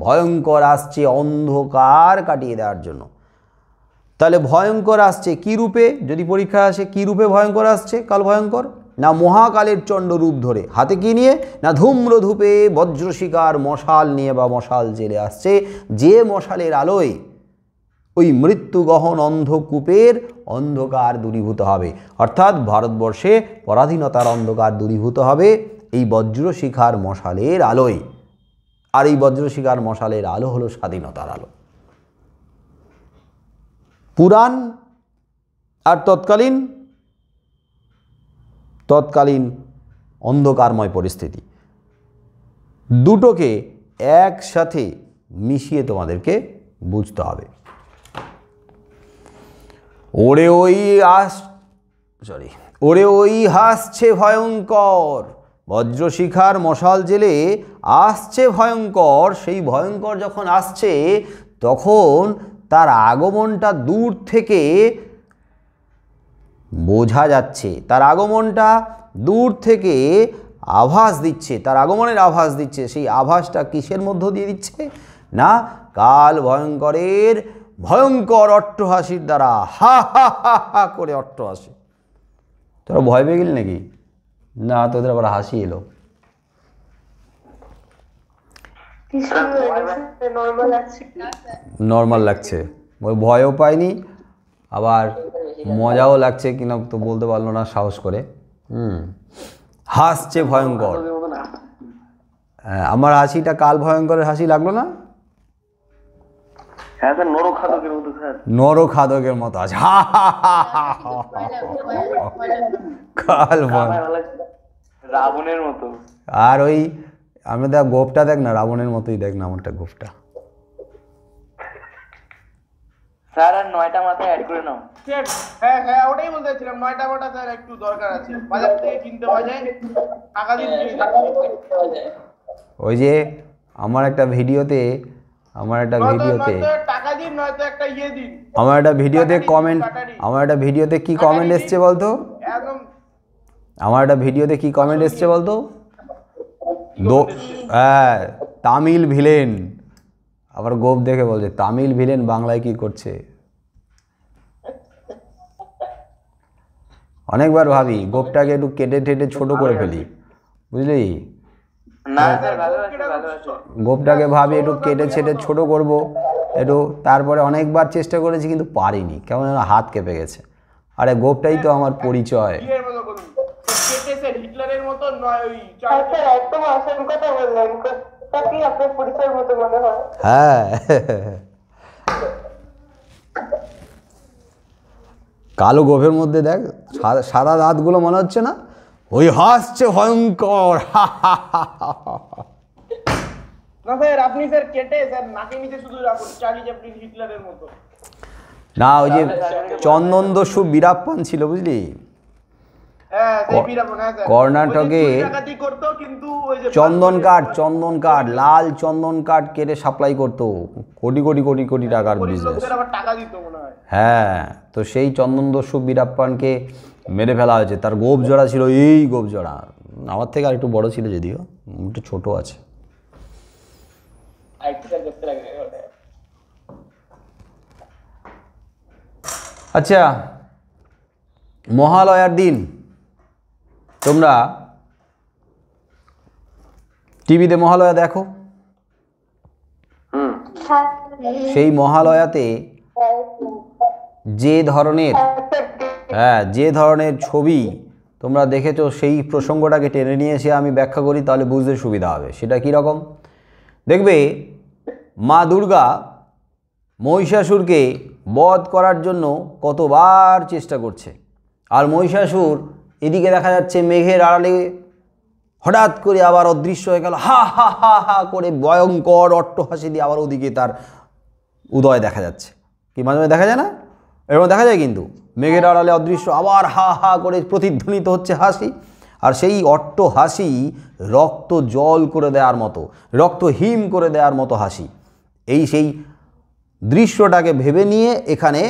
ভয়ঙ্কর আসছে অন্ধকার কাটিয়ে দেওয়ার জন্য। তাহলে ভয়ঙ্কর আসছে কী রূপে? যদি পরীক্ষা আসে কী রূপে ভয়ঙ্কর আসছে কাল ভয়ঙ্কর? না মহাকালের চণ্ডরূপ ধরে। হাতে কি নিয়ে? না ধূম্র ধূপে বজ্রশিকার মশাল নিয়ে বা মশাল জেলে আসছে, যে মশালের আলোয় ওই মৃত্যুগহন অন্ধকূপের অন্ধকার দূরীভূত হবে। অর্থাৎ ভারতবর্ষে পরাধীনতার অন্ধকার দূরীভূত হবে এই বজ্রশিখার মশালের আলোয়। আর এই বজ্রশিখার মশালের আলো হলো স্বাধীনতার আলো। পুরাণ আর তৎকালীন অন্ধকারময় পরিস্থিতি দুটোকে একসাথে মিশিয়ে তোমাদেরকে বুঝতে হবে। ওরে ওই হাসছে ভয়ঙ্কর, বজ্রশিখার মশাল জেলে আসছে ভয়ঙ্কর। সেই ভয়ঙ্কর যখন আসছে তখন তার আগমনটা দূর থেকে বোঝা যাচ্ছে, তার আগমনটা দূর থেকে আভাস দিচ্ছে, তার আগমনের আভাস দিচ্ছে। সেই আভাসটা কিসের মধ্য দিয়ে দিচ্ছে? না কাল ভয়ঙ্করের ভয়ঙ্কর অট্টহাসির দ্বারা। হা হা হা হা করে অট্টহাসি। তোরা ভয় পেয়ে গেলি নাকি? না, তোদের আবার হাসি এলো। নর্মাল লাগছে, ওই ভয়ও পাইনি, আবার মজাও লাগছে কিনা তো বলতে পারলো না সাহস করে। হাসছে ভয়ঙ্কর। আমার হাসিটা কাল ভয়ঙ্করের হাসি লাগলো না? হ্যাঁ স্যার, নরখাদকের মতো স্যার। নরখাদকের মতো আছে। হা হা হা হা হা। কাল রাবণের মতো। আর ওই আমি দেখ গোপটা দেখ না, রাবণের মতোই দেখ না আমারটা গোপটা। স্যার আর 9টা মাথায় অ্যাড করে নাও। হ্যাঁ হ্যাঁ, ওটাই বলতে চাইছিলাম, 9টা মাথা স্যার একটু দরকার আছে, বাজার থেকে কিনতে পাওয়া যায়, টাকা দিয়ে কিনে ওই যে আমার একটা ভিডিওতে টাকা দিন, নয়তো একটা ইয়ে দিন। আমার একটা ভিডিওতে কি কমেন্ট এসছে বলতো? একদম আমার একটা ভিডিওতে কি কমেন্ট এসছে বলতো? হ্যাঁ, তামিল ভিলেন। আবার গোপ দেখে বলছে তামিল ভিলেন বাংলায় কি করছে। অনেকবার ভাবি গোপটাকে একটু কেটে টেটে ছোট করে ফেলি, বুঝলি? না স্যার, ভালো আছে ভালো আছে। গোপটাকে ভাবি একটু কেটে ছেটে ছোট করব একটু, তারপরে অনেকবার চেষ্টা করেছি কিন্তু পারিনি, কেমন যেন হাত কেঁপে গেছে। আরে গোপটাই তো আমার পরিচয়। ইয়ের মতো করুন, কেটে স্যার হিটলারের মতো নয়, ওই স্যার একদম আসল কথা বললেন, তাকে আপনার পরিচয়ের মতো মনে হয়। হ্যাঁ, কালো গোফের মধ্যে দেখ সাদা দাঁতগুলো মনে হচ্ছে না? ওই হাসছে ভয়ঙ্কর। না স্যার, আপনি স্যার কেটে স্যার নাকে নিচে শুধু রাখুন, চার্লি চ্যাপলিন হিটলারের মতো। না, ওই যে চন্দনদস্যু বীরাপ্পান ছিল, বুঝলি? হ্যাঁ সেই বীরাপ্পান, হ্যাঁ স্যার। কর্ণাটকে ওই যে চুরি ডাকাতি করতো, কিন্তু ওই যে চন্দন কাঠ লাল চন্দন কাঠ কেটে সাপ্লাই করতো, কোটি কোটি কোটি কোটি টাকার গরিব বিজনেস। লোকদের আবার টাকা দিত মনে হয়। হ্যাঁ, তো সেই চন্দনদস্যু বীরাপ্পানকে মেরে ফেলা হয়েছে। তার গোপ জোড়া ছিল এই গোপ জোড়া, আমার থেকে আর একটু বড় ছিল, যদিও একটু ছোট আছে। আচ্ছা, মহালয়ার দিন তোমরা টিভিতে মহালয়া দেখো? সেই মহালয়াতে যে ধরনের ছবি তোমরা দেখেছো, সেই প্রসঙ্গটাকে টেনে নিয়ে এসে আমি ব্যাখ্যা করি, তাহলে বুঝতে সুবিধা হবে। সেটা কী রকম দেখবে, মা দুর্গা মহিষাসুরকে বধ করার জন্য কতবার চেষ্টা করছে, আর মহিষাসুর এদিকে দেখা যাচ্ছে মেঘের আড়ালে হঠাৎ করে আবার অদৃশ্য হয়ে গেল, হা হা হা হা করে ভয়ঙ্কর অট্টহাসি দিয়ে আবার ওদিকে তার উদয় দেখা যাচ্ছে। কি মাঝে মাঝে দেখা যায় না? এরকম দেখা যায়, কিন্তু মেঘের আড়ালে অদৃশ্য আবার হা হা করে প্রতিধ্বনিত হচ্ছে হাসি, আর সেই অট্টহাসি রক্ত জল করে দেওয়ার মতো, রক্ত হিম করে দেওয়ার মতো হাসি। সেই দৃশ্যটাকে ভেবে নিয়ে এখানে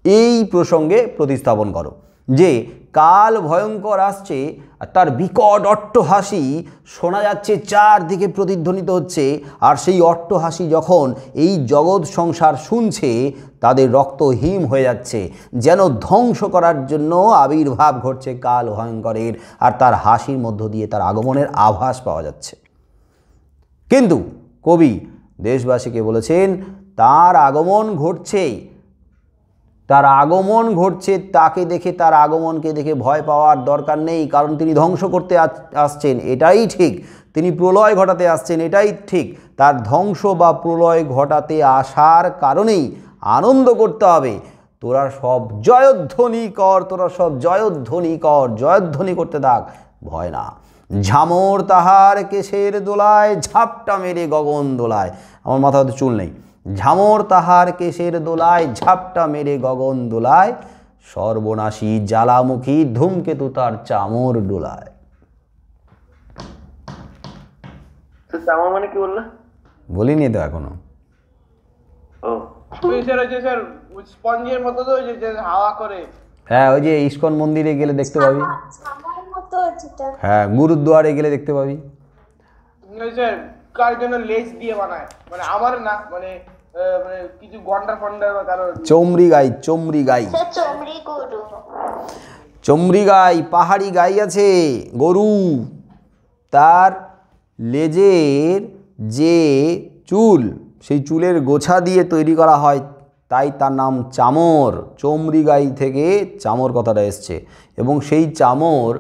এই প্রসঙ্গে প্রতিস্থাপন করো যে কাল ভয়ঙ্কর আসছে, আর তার বিকট অট্টহাসি শোনা যাচ্ছে, চারদিকে প্রতিধ্বনিত হচ্ছে, আর সেই অট্টহাসি যখন এই জগৎ সংসার শুনছে, তাদের রক্ত হিম হয়ে যাচ্ছে, যেন ধ্বংস করার জন্য আবির্ভাব ঘটছে কাল ভয়ঙ্করের, আর তার হাসির মধ্য দিয়ে তার আগমনের আভাস পাওয়া যাচ্ছে। কিন্তু কবি দেশবাসীকে বলেছেন তার আগমন ঘটছে, তাকে দেখে, তার আগমনকে দেখে ভয় পাওয়ার দরকার নেই, কারণ তিনি ধ্বংস করতে আসছেন, এটাই ঠিক। তিনি প্রলয় ঘটাতে আসছেন, এটাই ঠিক। তার ধ্বংস বা প্রলয় ঘটাতে আসার কারণেই আনন্দ করতে হবে। তোরা সব জয়ধ্বনি কর, জয়ধ্বনি করতে থাক, ভয় না। ঝামর তাহার কেশের দোলায়, ঝাপটা মেরে গগন দোলায়। আমার মাথা হয়তো চুল নেই। ঝামর তাহার কেশের দোলায়, ঝাপটা মেরে গগন দোলায়, সর্বনাশী জ্বালামুখী ধূমকেতু তার চামর ডোলায়। চামর মানে কি বললে? বলিনি তো এখনো। ওই স্যার স্পঞ্জের মতো, তো ওই যে হাওয়া করে। হ্যাঁ, ওই যে ইস্কন মন্দিরে গেলে দেখতে পাবি, হ্যাঁ গুরুদ্বারে গেলে দেখতে পাবি। স্যার কার জন্য লেজ দিয়ে বানায়, মানে আমার না, মানে কিছু গন্ডার ফন্ডার বা কারো চমরি গাই, পাহাড়ি গাই আছে, গরু, তার লেজের যে চুল, সেই চুলের গোছা দিয়ে তৈরি করা হয়, তাই তার নাম চামর। চমরি গাই থেকে চামর কথাটা এসছে, এবং সেই চামর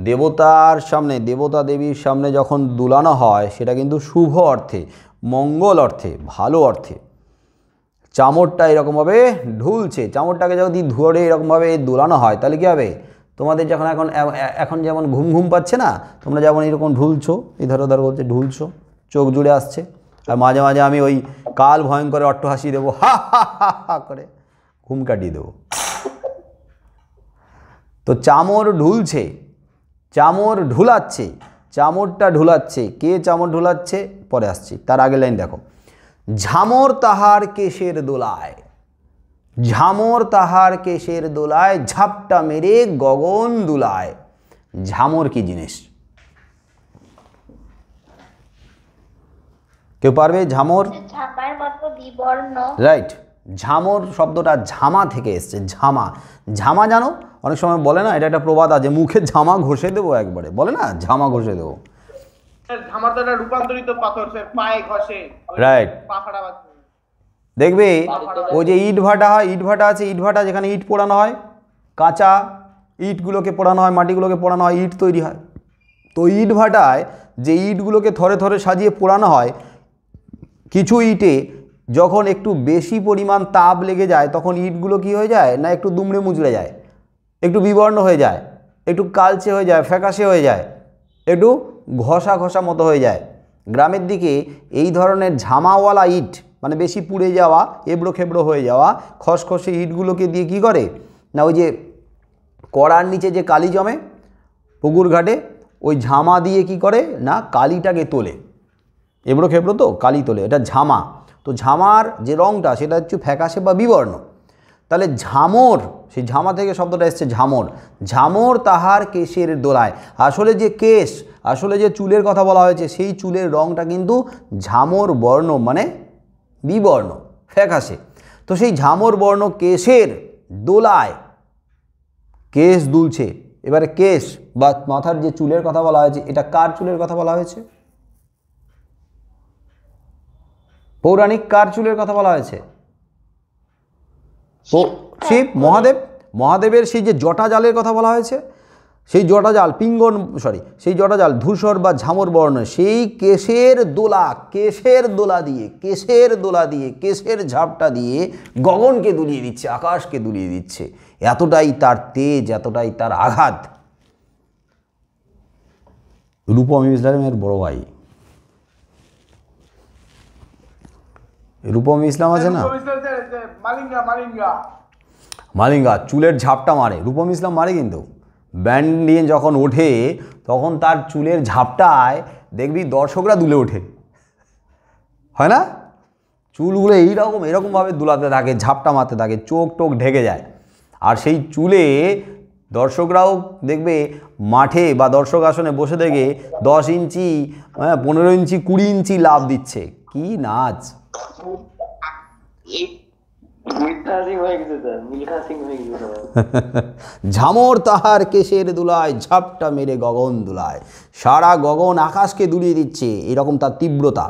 দেবতার সামনে, দেবতা দেবীর সামনে যখন দুলানো হয়, সেটা কিন্তু শুভ অর্থে, মঙ্গল অর্থে, ভালো অর্থে। চামরটা এরকমভাবে ঢুলছে, চামরটাকে যদি ধরে এরকমভাবে দোলানো হয়, তাহলে কী হবে? তোমাদের যখন এখন যেমন ঘুম ঘুম পাচ্ছে না, তোমরা যেমন এরকম ঢুলছো, ইধার ওধার বলছে ঢুলছো, চোখ জুড়ে আসছে, আর মাঝে মাঝে আমি ওই কাল ভয়ঙ্কর অট্টহাসি দেবো, হা হা হা হা করে ঘুম কাটিয়ে দেবো। তো চামর ঢুলছে, চামর ঢুলাচ্ছে, চামরটা ঢুলাচ্ছে। কে চামর ঢুলাচ্ছে? পরে আসছি, তার আগের লাইন দেখো। ঝামর তাহার কেশের দোলায়, ঝামর তাহার কেশের দোলায়, ঝাপটা মেরে গগন দুলায়। ঝামর কি জিনিস? কেউ পারবে? ঝামর, রাইট। ঝামর শব্দটা ঝামা থেকে এসছে। ঝামা জানো? অনেক সময় বলে না, এটা একটা প্রবাদ আছে, মুখে ঝামা ঘষে দেবো, একবারে বলে না, ঝামা ঘষে দেবো। ঝামার তো একটা রূপান্তরিত পাথর, স্যার পায়ে ঘষে, রাইট। পাখাড়া বাজে। দেখবে ওই যে ইট ভাটা হয়, ইট ভাটা আছে, ইট ভাটা যেখানে ইট পোড়ানো হয়, কাঁচা ইটগুলোকে পোড়ানো হয়, মাটিগুলোকে পোড়ানো হয়, ইট তৈরি হয়। তো ইট ভাটায় যে ইটগুলোকে থরে থরে সাজিয়ে পোড়ানো হয়, কিছু ইটে যখন একটু বেশি পরিমাণ তাপ লেগে যায়, তখন ইটগুলো কি হয়ে যায় না, একটু দুমড়ে মুচড়ে যায়, একটু বিবর্ণ হয়ে যায়, একটু কালচে হয়ে যায়, ফ্যাকাশে হয়ে যায়, একটু ঘষা ঘষা মতো হয়ে যায়। গ্রামের দিকে এই ধরনের ঝামাওয়ালা ইট, মানে বেশি পুড়ে যাওয়া, এবড়ো খেবড়ো হয়ে যাওয়া খসখসে ইটগুলোকে দিয়ে কি করে না ওই যে কড়ার নিচে যে কালি জমে পুকুর ঘাটে, ওই ঝামা দিয়ে কি করে না কালিটাকে তোলে, এবড়ো খেবড়ো তো কালি তোলে, এটা ঝামা। তো ঝামার যে রঙটা সেটা হচ্ছে ফ্যাকাশে বা বিবর্ণ। তাহলে ঝামর, সেই ঝামা থেকে শব্দটা এসছে ঝামর, ঝামর তাহার কেশের দোলায়। আসলে যে কেশ, আসলে যে চুলের কথা বলা হয়েছে সেই চুলের রঙটা কিন্তু ঝামর বর্ণ মানে বিবর্ণ ফ্যাকাশে। তো সেই ঝামর বর্ণ কেশের দোলায়, কেশ দুলছে। এবারে কেশ বা মাথার যে চুলের কথা বলা হয়েছে এটা কার চুলের কথা বলা হয়েছে? পৌরাণিক কার চুলের কথা বলা হয়েছে? শিব, মহাদেব। মহাদেবের সেই যে জটা জালের কথা বলা হয়েছে, সেই জটা জাল সেই জটা জাল ধূসর বা ঝামর বর্ণ, সেই কেশের দোলা, কেশের দোলা দিয়ে, কেশের দোলা দিয়ে, কেশের ঝাপটা দিয়ে গগনকে দুলিয়ে দিচ্ছে, আকাশকে দুলিয়ে দিচ্ছে। এতটাই তার তেজ, এতটাই তার আঘাত। রূপম ইসলামের বড় ভাই রূপম ইসলাম আছে না, মালিঙ্গা চুলের ঝাপটা মারে, রূপম ইসলাম মারে কিন্তু ব্যান্ড নিয়ে যখন ওঠে তখন তার চুলের ঝাপটায় দেখবি দর্শকরা দুলে ওঠে, হয় না? চুলগুলো এরকমভাবে দুলাতে থাকে, ঝাপটা মারতে থাকে, চোখ টোক ঢেকে যায়। আর সেই চুলে দর্শকরাও দেখবে মাঠে বা দর্শক আসনে বসে থেকে 10 ইঞ্চি 15 ইঞ্চি 20 ইঞ্চি লাভ দিচ্ছে। কি নাচ! ঝামর তাহার কেশের দুলায়, ঝাপটা মেরে গগন দুলায়। সারা গগন আকাশকে দুলিয়ে দিচ্ছে, এরকম তার তীব্রতা।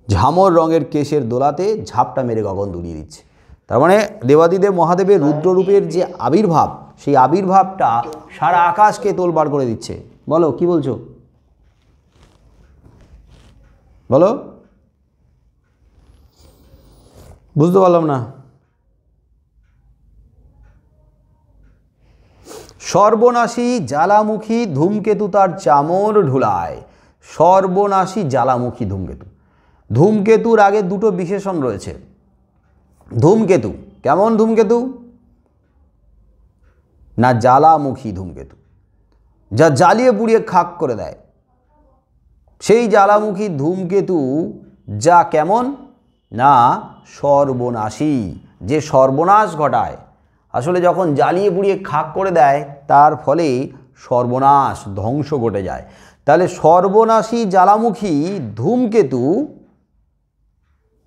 ঝামর রঙের কেশের দোলাতে ঝাপটা মেরে গগন দুলিয়ে দিচ্ছে। তার মানে দেবাদিদেব মহাদেবের রুদ্ররূপের যে আবির্ভাব, সেই আবির্ভাবটা সারা আকাশকে তোলপাড় করে দিচ্ছে। বলো কি বলছো, বলো, বুঝতে পারলাম না। সর্বনাশী জ্বালামুখী ধূমকেতু তার চামর ঢুলায়। সর্বনাশী জ্বালামুখী ধূমকেতু। ধূমকেতুর আগে দুটো বিশেষণ রয়েছে। ধূমকেতু কেমন ধূমকেতু না জ্বালামুখী ধূমকেতু, যা জ্বালিয়ে পুড়িয়ে খাক করে দেয়। সেই জ্বালামুখী ধূমকেতু যা কেমন না সর্বনাশী, যে সর্বনাশ ঘটায়। আসলে যখন জ্বালিয়ে পুড়িয়ে খাক করে দেয় তার ফলে সর্বনাশ, ধ্বংস ঘটে যায়। তাহলে সর্বনাশী জ্বালামুখী ধূমকেতু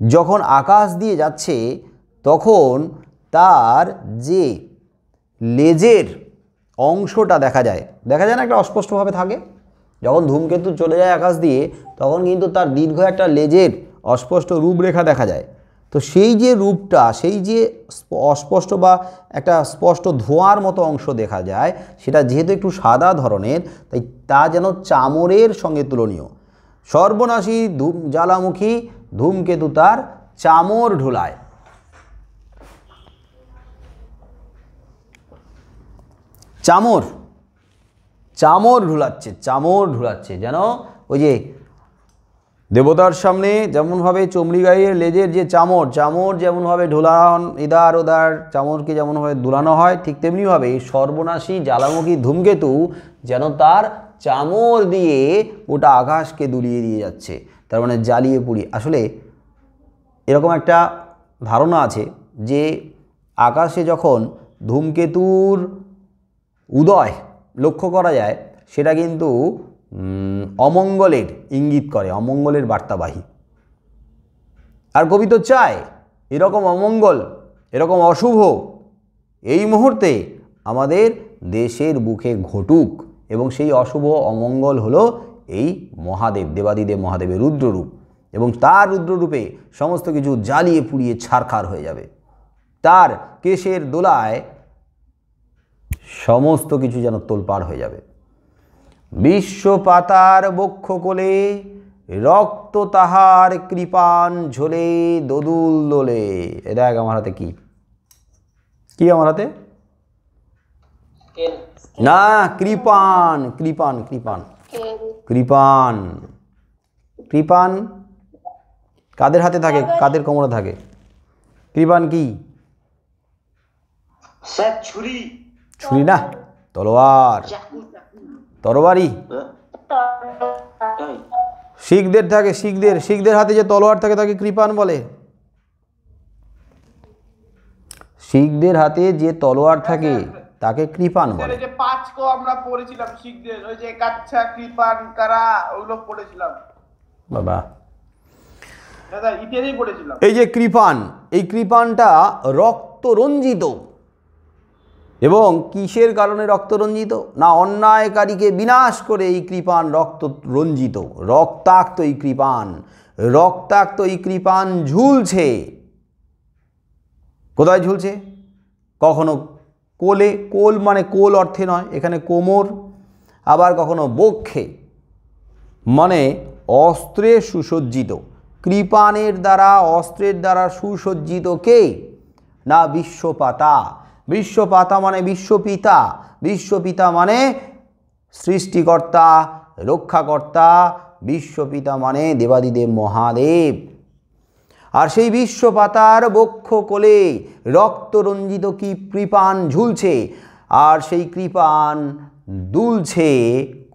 যখন আকাশ দিয়ে যাচ্ছে তখন তার যে লেজের অংশটা দেখা যায় না, একটা অস্পষ্টভাবে থাকে। যখন ধূমকেতু চলে যায় আকাশ দিয়ে তখন কিন্তু তার দীর্ঘ একটা লেজের অস্পষ্ট রূপরেখা দেখা যায়। তো সেই যে রূপটা, সেই যে অস্পষ্ট বা একটা স্পষ্ট ধোঁয়ার মতো অংশ দেখা যায়, সেটা যেহেতু একটু সাদা ধরনের, তাই তা যেন চামরের সঙ্গে তুলনীয়। সর্বনাশী জ্বালামুখী ধূমকেতু তার চামর ঢুলায়। চামর ঢুলাচ্ছে যেন ওই যে দেবতার সামনে যেমনভাবে চমড়ি গাইয়ের লেজের যে চামর যেমনভাবে ইদার ওদার চামরকে যেমনভাবে দুলানো হয়, ঠিক তেমনিভাবে সর্বনাশী জ্বালামুখী ধূমকেতু যেন তার চামর দিয়ে ওটা আকাশকে দুলিয়ে দিয়ে যাচ্ছে, তার মানে জ্বালিয়ে পুড়িয়ে। আসলে এরকম একটা ধারণা আছে যে আকাশে যখন ধূমকেতুর উদয় লক্ষ্য করা যায় সেটা কিন্তু অমঙ্গলের ইঙ্গিত করে, অমঙ্গলের বার্তাবাহী। আর কবি তো চায় এরকম অমঙ্গল, এরকম অশুভ এই মুহূর্তে আমাদের দেশের বুকে ঘটুক, এবং সেই অশুভ অমঙ্গল হলো এই মহাদেব, দেবাদিদেব মহাদেবের রুদ্ররূপ, এবং তার রুদ্ররূপে সমস্ত কিছু জ্বালিয়ে পুড়িয়ে ছারখার হয়ে যাবে। তার কেশের দোলায় সমস্ত কিছু যেন তোলপাড় হয়ে যাবে। বিশ্বপাতার বক্ষ কোলে রক্ত তাহার কৃপান ঝোলে দোদুল দোলে। এ দেখ আমার হাতে কি আমার হাতে না, কৃপান। কৃপাণ কাদের হাতে থাকে, কাদের কোমরে থাকে? কৃপাণ কি? স্যার ছুরি। ছুরি না, তলোয়ার, চাকু চাকু। তরবারি। তাই? শিখদের থাকে, শিখদের হাতে যে তলোয়ার থাকে তাকে কৃপাণ বলে। শিখদের হাতে যে তলোয়ার থাকে তাকে কৃপাণ স্যার বলে। এই যে পাঁচকো আমরা পড়েছিলাম শিখদের, ওই যে কাচ্চা কৃপান কারা ওগুলো পড়েছিলাম বাবা, দাদা, ইতিহাসেই পড়েছিলাম। এই যে কৃপাণ, এই কৃপাণটা রক্ত রঞ্জিত। এবং কিসের কারণে রক্ত রঞ্জিত? না, অন্যায়কারীকে বিনাশ করে এই কৃপাণ রক্ত রঞ্জিত, রক্তাক্ত এই কৃপাণ, রক্তাক্ত এই কৃপাণ ঝুলছে। কোথায় ঝুলছে? কখনো কোলে, কোল মানে কোল অর্থে নয়, এখানে কোমর, আবার কখনো বক্ষে, মানে অস্ত্রে সুসজ্জিত। কৃপাণের দ্বারা, অস্ত্রের দ্বারা সুসজ্জিত কে? না, বিশ্বপাতা। বিশ্বপাতা মানে বিশ্বপিতা, বিশ্বপিতা মানে সৃষ্টিকর্তা, রক্ষাকর্তা, বিশ্বপিতা মানে দেবাদিদেব মহাদেব। আর সেই বিশ্বপাতার বক্ষ কোলে রক্তরঞ্জিত কি কৃপাণ ঝুলছে, আর সেই কৃপাণ দুলছে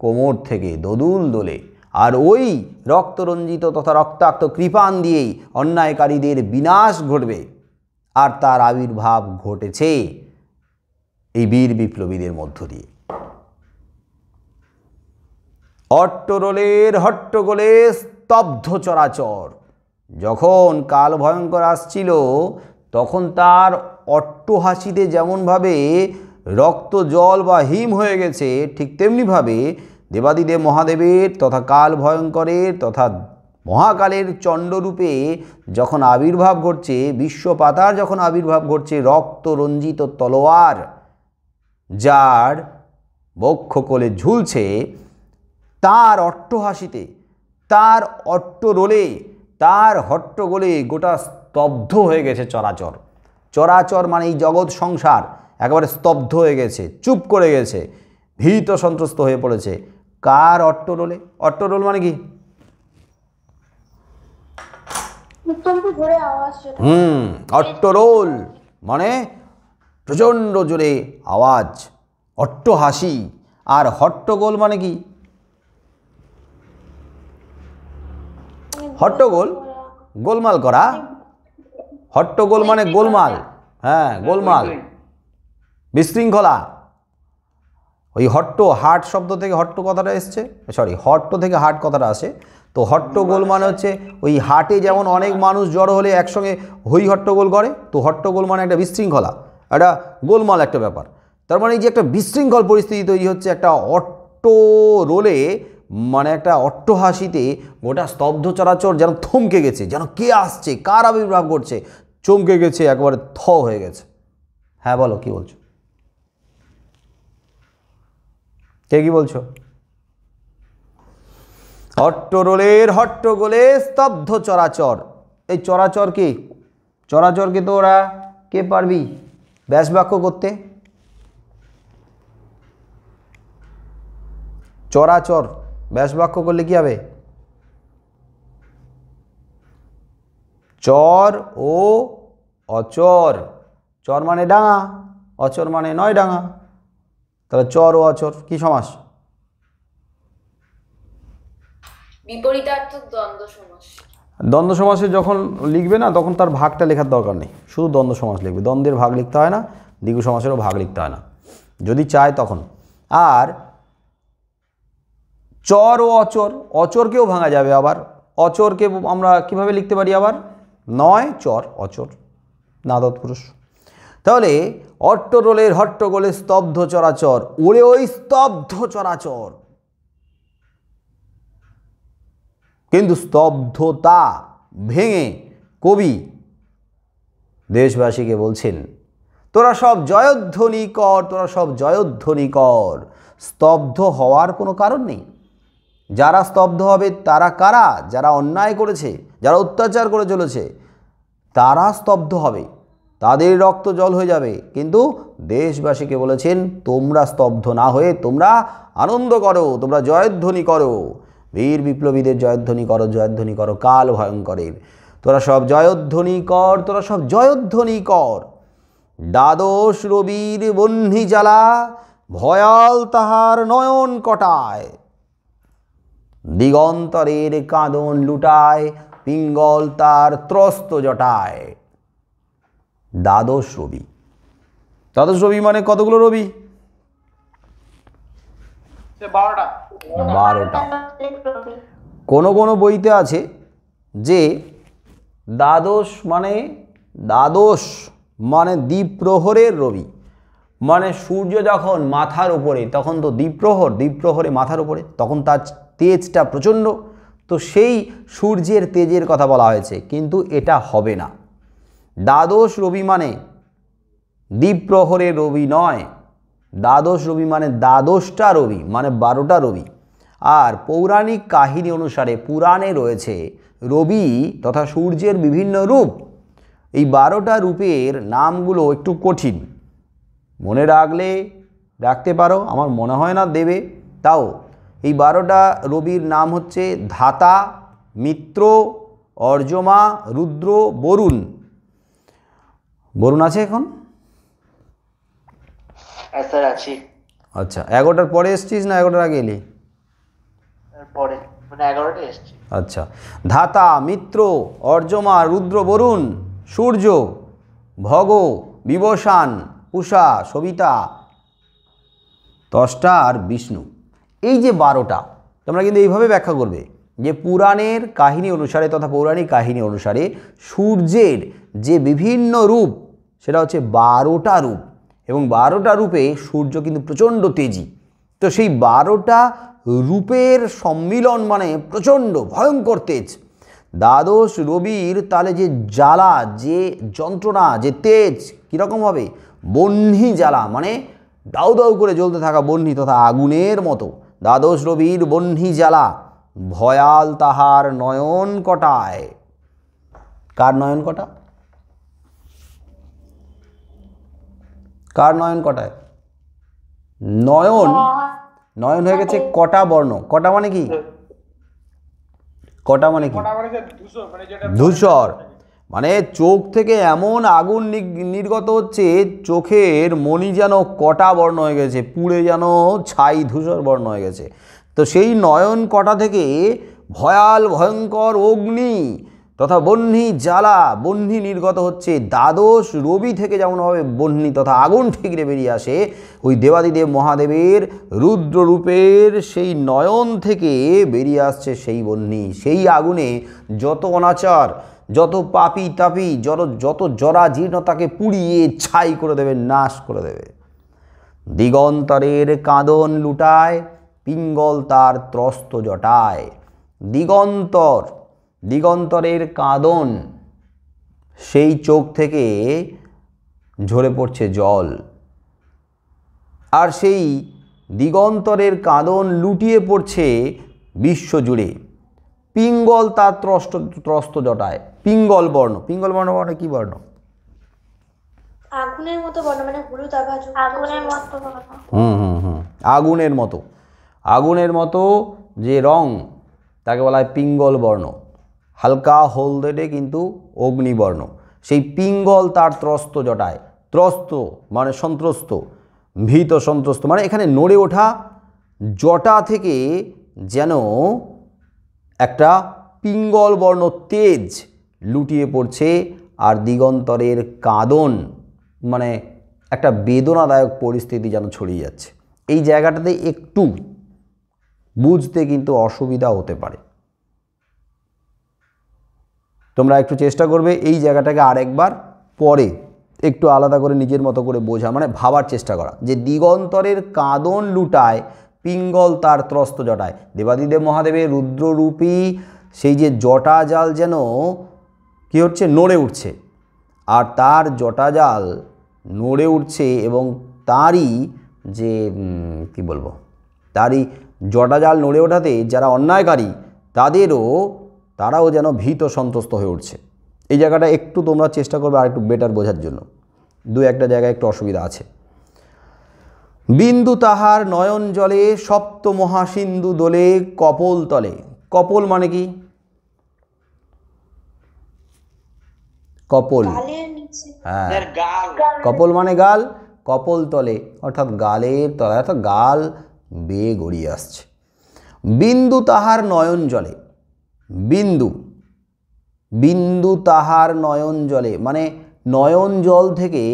কোমর থেকে, দোদুল দোলে। আর ওই রক্তরঞ্জিত তথা রক্তাক্ত কৃপাণ দিয়েই অন্যায়কারীদের বিনাশ ঘটবে। আর তার আবির্ভাব ঘটেছে এই বীর বিপ্লবীদের মধ্য দিয়ে। অট্টরোলের হট্টগোলে স্তব্ধ চরাচর। যখন কাল ভয়ঙ্কর আসছিল তখন তার অট্টহাসিতে যেমনভাবে রক্ত জল বা হিম হয়ে গেছে, ঠিক তেমনিভাবে দেবাদিদেব মহাদেবের তথা কাল ভয়ঙ্করের তথা মহাকালের চণ্ডরূপে যখন আবির্ভাব ঘটছে, বিশ্বপাতার যখন আবির্ভাব ঘটছে, রক্তরঞ্জিত তলোয়ার যার বক্ষকোলে ঝুলছে, তার অট্টহাসিতে, তার অট্টরোলে, তার হট্টগোলে গোটা স্তব্ধ হয়ে গেছে চরাচর। চরাচর মানে এই জগৎ সংসার একেবারে স্তব্ধ হয়ে গেছে, চুপ করে গেছে, ভীত সন্ত্রস্ত হয়ে পড়েছে। কার অট্টরোলে? অট্টরোল মানে কি? অট্টরোল মানে প্রচণ্ড জোরে আওয়াজ, অট্টহাসি। আর হট্টগোল মানে কি? হট্টগোল গোলমাল করা, হট্টগোল মানে গোলমাল, হ্যাঁ গোলমাল, বিশৃঙ্খলা। ওই হট্ট, হাট শব্দ থেকে হট্ট কথাটা এসছে, সরি হট্ট থেকে হাট কথাটা আসে। তো হট্টগোল মানে হচ্ছে ওই হাটে যেমন অনেক মানুষ জড়ো হলে একসঙ্গে হই হট্টগোল করে, তো হট্টগোল মানে একটা বিশৃঙ্খলা, একটা গোলমাল একটা ব্যাপার। তার মানে এই যে একটা বিশৃঙ্খল পরিস্থিতি তৈরি হচ্ছে একটা অট্টরোলে, মানে একটা অট্টহাসিতে গোটা স্তব্ধ চরাচর যেন থমকে গেছে, যেন কে আসছে, কার আবির্ভাব ঘটছে, চমকে গেছে, একেবারে থ হয়ে গেছে। হ্যাঁ বলো, কি বলছো? কে কি বলছো? অট্টরোলের হট্টগোলে স্তব্ধ চরাচর। এই চরাচর কি? চরাচরকে তো ওরা কে পারবি ব্যাস বাক্য করতে? চরাচর ব্যাস বাক্য করলে কি হবে? চর ও অচর। চর মানে ডাঙা, অচর মানে নয় ডাঙা। তাহলে চর ও অচর কি সমাস? বিপরীতার্থক দ্বন্দ্ব সমাস। দ্বন্দ্ব সমাসে যখন লিখবে না তখন তার ভাগটা লেখার দরকার নেই, শুধু দ্বন্দ্ব সমাস লিখবে। দ্বন্দ্বের ভাগ লিখতে হয় না, দ্বিগু সমাসেরও ভাগ লিখতে হয় না, যদি চায় তখন। আর চর ও অচর, অচরকেও ভাঙা যাবে। আবার অচরকে আমরা কিভাবে লিখতে পারি? আবার নয় চর অচর, না তৎপুরুষ। তাহলে অট্টরোলের হট্টগোলে স্তব্ধ চরাচর, ওরে ওই স্তব্ধ চরাচর। কিন্তু স্তব্ধতা ভেঙে কবি দেশবাসীকে বলছেন, তোরা সব জয়ধ্বনি কর, তোরা সব জয়ধ্বনি কর। স্তব্ধ হওয়ার কোনো কারণ নেই। যারা স্তব্ধ হবে তারা কারা? যারা অন্যায় করেছে, যারা অত্যাচার করে চলেছে, তারা স্তব্ধ হবে, তাদের রক্ত জল হয়ে যাবে। কিন্তু দেশবাসীকে বলেছেন, তোমরা স্তব্ধ না হয়ে তোমরা আনন্দ করো, তোমরা জয়ধ্বনি করো। বীর বিপ্লবীদের জয়ধ্বনি করো কাল ভয়ঙ্করের। তোরা সব জয়ধ্বনি কর, তোরা সব জয়ধ্বনি কর। দ্বাদশ রবির বহ্নি জ্বালা, ভয়াল তাহার নয়ন কটায়। দিগন্তরের কাঁদন লুটায়, পিঙ্গল তার ত্রস্ত জটায়। দ্বাদশ রবি। দ্বাদশ রবি মানে কতগুলো রবি? সে 12টা। 12টা। কোনো কোনো বইতে আছে যে দ্বাদশ মানে দ্বিপ্রহরের রবি, মানে সূর্য যখন মাথার উপরে তখন তো দ্বিপ্রহরে মাথার উপরে, তখন তার তেজটা প্রচণ্ড, তো সেই সূর্যের তেজের কথা বলা হয়েছে, কিন্তু এটা হবে না। দ্বাদশ রবি মানে দ্বিপ্রহরের রবি নয়, দ্বাদশ রবি মানে দ্বাদশটা রবি, মানে 12টা রবি। আর পৌরাণিক কাহিনী অনুসারে পুরাণে রয়েছে রবি তথা সূর্যের বিভিন্ন রূপ। এই 12টা রূপের নামগুলো একটু কঠিন, মনে রাখতে পারো, আমার মনে হয় না দেবে। তাও এই 12টা রবির নাম হচ্ছে ধাতা, মিত্র, অর্যমা, রুদ্র, বরুণ। বরুণ আছে এখন? স্যার আছি। আচ্ছা, 11টার পরে এসছিস না 11টার আগে এলি? পরে মানে 11টা এসছি। আচ্ছা, ধাতা, মিত্র, অর্যমা, রুদ্র, বরুণ, সূর্য, ভগ, বিবসান, পূষা, সবিতা, ত্বষ্টা আর বিষ্ণু। এই যে 12টা, তোমরা কিন্তু এইভাবে ব্যাখ্যা করবে যে পুরাণের কাহিনী অনুসারে তথা পৌরাণিক কাহিনী অনুসারে সূর্যের যে বিভিন্ন রূপ সেটা হচ্ছে 12টা রূপ, এবং 12টা রূপে সূর্য কিন্তু প্রচণ্ড তেজি। তো সেই 12টা রূপের সম্মিলন মানে প্রচণ্ড ভয়ঙ্কর তেজ। দ্বাদশ রবির তাহলে যে জ্বালা, যে যন্ত্রণা, যে তেজ কীরকম হবে? বহ্নি জ্বালা, মানে দাউ দাউ করে জ্বলতে থাকা বহ্নি তথা আগুনের মতো। দ্বাদশ রবির বহ্নি জ্বালা, ভয়াল তাহার নয়ন কটায়। কার নয়ন কটা? কার নয়ন কটায়? নয়ন হয়ে গেছে কটা বর্ণ। কটা মানে কি? কটা মানে কি? কটা মানে যে ধূসর, মানে যেটা ধূসর, মানে চোখ থেকে এমন আগুন নির্গত হচ্ছে, চোখের মণি যেন কটা বর্ণ হয়ে গেছে, পুড়ে যেন ছাই ধূসর বর্ণ হয়ে গেছে। তো সেই নয়ন কটা থেকে ভয়াল ভয়ঙ্কর অগ্নি তথা বহ্নি জ্বালা, বহ্নি নির্গত হচ্ছে। দ্বাদশ রবি থেকে যেমনভাবে বহ্নি তথা আগুন ঠিকরে বেরিয়ে আসে, ওই দেবাদিদেব মহাদেবের রুদ্ররূপের সেই নয়ন থেকে বেরিয়ে আসছে সেই বহ্নি। সেই আগুনে যত অনাচার, যত পাপি তাপি, যত জরা জীর্ণতাকে পুড়িয়ে ছাই করে দেবে, নাশ করে দেবে। দিগন্তরের কাঁদন লুটায়, পিঙ্গল তার ত্রস্ত জটায়। দিগন্তরের কাঁদন, সেই চোখ থেকে ঝরে পড়ছে জল, আর সেই দিগন্তরের কাঁদন লুটিয়ে পড়ছে বিশ্বজুড়ে। পিঙ্গল তার ত্রস্ত জটায়। পিঙ্গল বর্ণ মানে কি বর্ণ? আগুনের মতো বর্ণ, মানে হলুদ আভা, আগুনের মতো বর্ণ। আগুনের মতো যে রং তাকে বলা হয় পিঙ্গল বর্ণ। হালকা হলদেটে কিন্তু অগ্নিবর্ণ। সেই পিঙ্গল তার ত্রস্ত জটায়। ত্রস্ত মানে সন্ত্রস্ত, ভীত সন্ত্রস্ত, মানে এখানে নড়ে ওঠা জটা থেকে যেন একটা পিঙ্গল বর্ণ তেজ লুটিয়ে পড়ছে। আর দিগন্তরের কাঁদন মানে একটা বেদনাদায়ক পরিস্থিতি যেন ছড়িয়ে যাচ্ছে। এই জায়গাটাতে একটু বুঝতে কিন্তু অসুবিধা হতে পারে, তোমরা একটু চেষ্টা করবে এই জায়গাটাকে আরেকবার পরে একটু আলাদা করে নিজের মতো করে বোঝা, মানে ভাবার চেষ্টা করা যে দিগন্তরের কাঁদন লুটায়, পিঙ্গল তার ত্রস্ত জটায়। দেবাদিদেব মহাদেবের রুদ্ররূপী সেই যে জটাজাল যেন কী হচ্ছে? নড়ে উঠছে। আর তার জটাজাল নড়ে উঠছে এবং তারই যে কি বলবো, তারই জটাজাল নড়ে ওঠাতে যারা অন্যায়কারী তারাও যেন ভীত সন্ত্রস্ত হয়ে উঠছে। এই জায়গাটা একটু তোমরা চেষ্টা করবে আর একটু বেটার বোঝার জন্য। দু একটা জায়গায় একটু অসুবিধা আছে। বিন্দু তাহার নয়ন জলে সপ্ত মহাসিন্ধু দোলে কপোল তলে। কপোল মানে কি? কপোল, গালের নিচে। হ্যাঁ, স্যার গাল। কপোল মানে গাল, কপোল তলে অর্থাৎ গালের তলায়, অর্থাৎ গাল বেয়ে গড়িয়ে আসছে। বিন্দু তাহার নয়ন জলে, বিন্দু, বিন্দু তাহার নয়ন জলে মানে নয়ন জল থেকে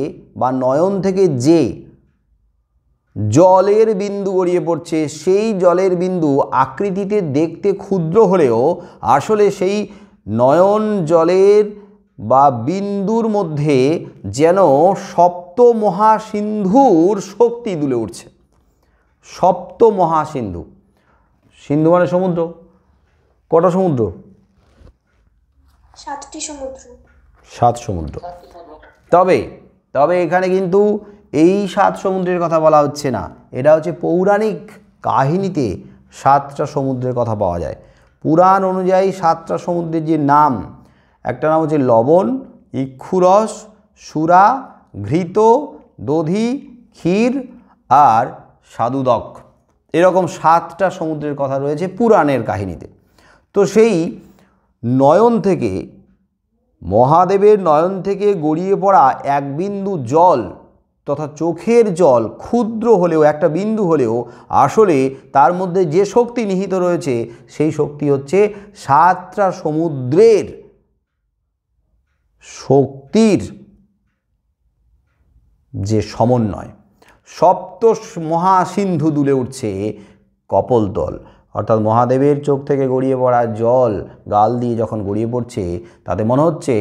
বা নয়ন থেকে যে জলের বিন্দু গড়িয়ে পড়ছে, সেই জলের বিন্দু আকৃতিতে দেখতে ক্ষুদ্র হলেও আসলে সেই নয়ন জলের বা বিন্দুর মধ্যে যেন সপ্ত মহাসিন্ধুর শক্তি দুলে উঠছে। সপ্ত মহাসিন্ধু, সিন্ধু মানে সমুদ্র, কটা সমুদ্র? 7টি সমুদ্র। 7 সমুদ্র। তবে তবে এখানে কিন্তু এই 7 সমুদ্রের কথা বলা হচ্ছে না, এটা হচ্ছে পৌরাণিক কাহিনীতে 7টা সমুদ্রের কথা পাওয়া যায়। পুরাণ অনুযায়ী 7টা সমুদ্রের যে নাম, একটা নাম হচ্ছে লবণ, ইক্ষুরস, সুরা, ঘৃত, দধি, ক্ষীর আর সাধুদক, এরকম 7টা সমুদ্রের কথা রয়েছে পুরাণের কাহিনীতে। তো সেই নয়ন থেকে, মহাদেবের নয়ন থেকে গড়িয়ে পড়া এক বিন্দু জল তথা চোখের জল ক্ষুদ্র হলেও, একটা বিন্দু হলেও আসলে তার মধ্যে যে শক্তি নিহিত রয়েছে সেই শক্তি হচ্ছে 7টা সমুদ্রের শক্তির যে সমন্বয়। সপ্ত মহাসিন্ধু দুলে উঠছে কপোলতল, অর্থাৎ মহাদেবের চোখ থেকে গড়িয়ে পড়া জল গাল দিয়ে যখন গড়িয়ে পড়ছে তাতে মনে হচ্ছে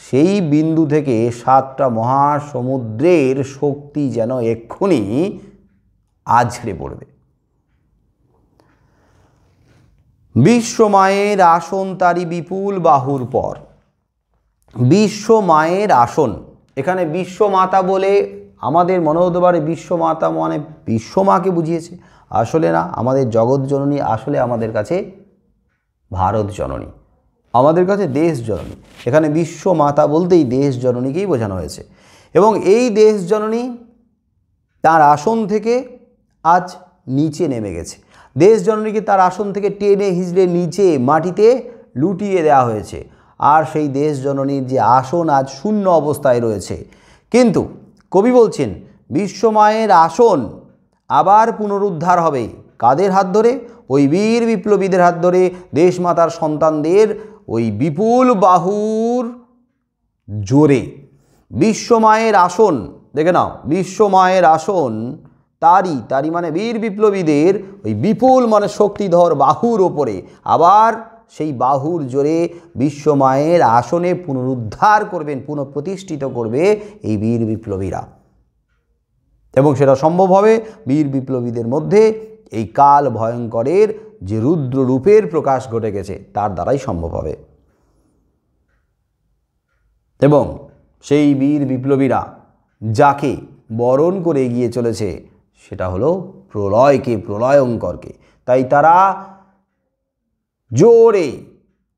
সেই বিন্দু থেকে 7টা মহাসমুদ্রের শক্তি যেন এক্ষুনি আছড়ে পড়বে। বিশ্বমায়ের আসন তারি বিপুল বাহুর পর। বিশ্বমায়ের আসন, এখানে বিশ্বমাতা বলে আমাদের মনে হতে পারে বিশ্বমাতা মানে বিশ্বমাকে বুঝিয়েছে, আসলে না, আমাদের জগৎ জননী আসলে আমাদের কাছে ভারত জননী, আমাদের কাছে দেশ জননী। এখানে বিশ্বমাতা বলতেই দেশ জননীকেই বোঝানো হয়েছে। এবং এই দেশ জননী তার আসন থেকে আজ নিচে নেমে গেছে। দেশ জননীকে তার আসন থেকে টেনে হিজড়ে নিচে মাটিতে লুটিয়ে দেওয়া হয়েছে, আর সেই দেশ জননীর যে আসন আজ শূন্য অবস্থায় রয়েছে। কিন্তু কবি বলছেন বিশ্বমায়ের আসন আবার পুনরুদ্ধার হবে, কাদের হাত ধরে? ওই বীর বিপ্লবীদের হাত ধরে, দেশমাতার সন্তানদের ওই বিপুল বাহুর জোরে। বিশ্বমায়ের আসন, দেখে নাও, বিশ্বমায়ের আসন তারি, তারি মানে বীর বিপ্লবীদের ওই বিপুল মানে শক্তিধর বাহুর ওপরে, আবার সেই বাহুর জোরে বিশ্বমায়ের আসনে পুনরুদ্ধার করবেন, পুনঃপ্রতিষ্ঠিত করবে এই বীর বিপ্লবীরা। এবং সেটা সম্ভব হবে বীর বিপ্লবীদের মধ্যে এই কাল ভয়ঙ্করের যে রুদ্র রূপের প্রকাশ ঘটে গেছে তার দ্বারাই সম্ভব হবে। এবং সেই বীর বিপ্লবীরা যাকে বরণ করে এগিয়ে চলেছে সেটা হলো প্রলয়কে, প্রলয়ঙ্করকে। তাই তারা জোরে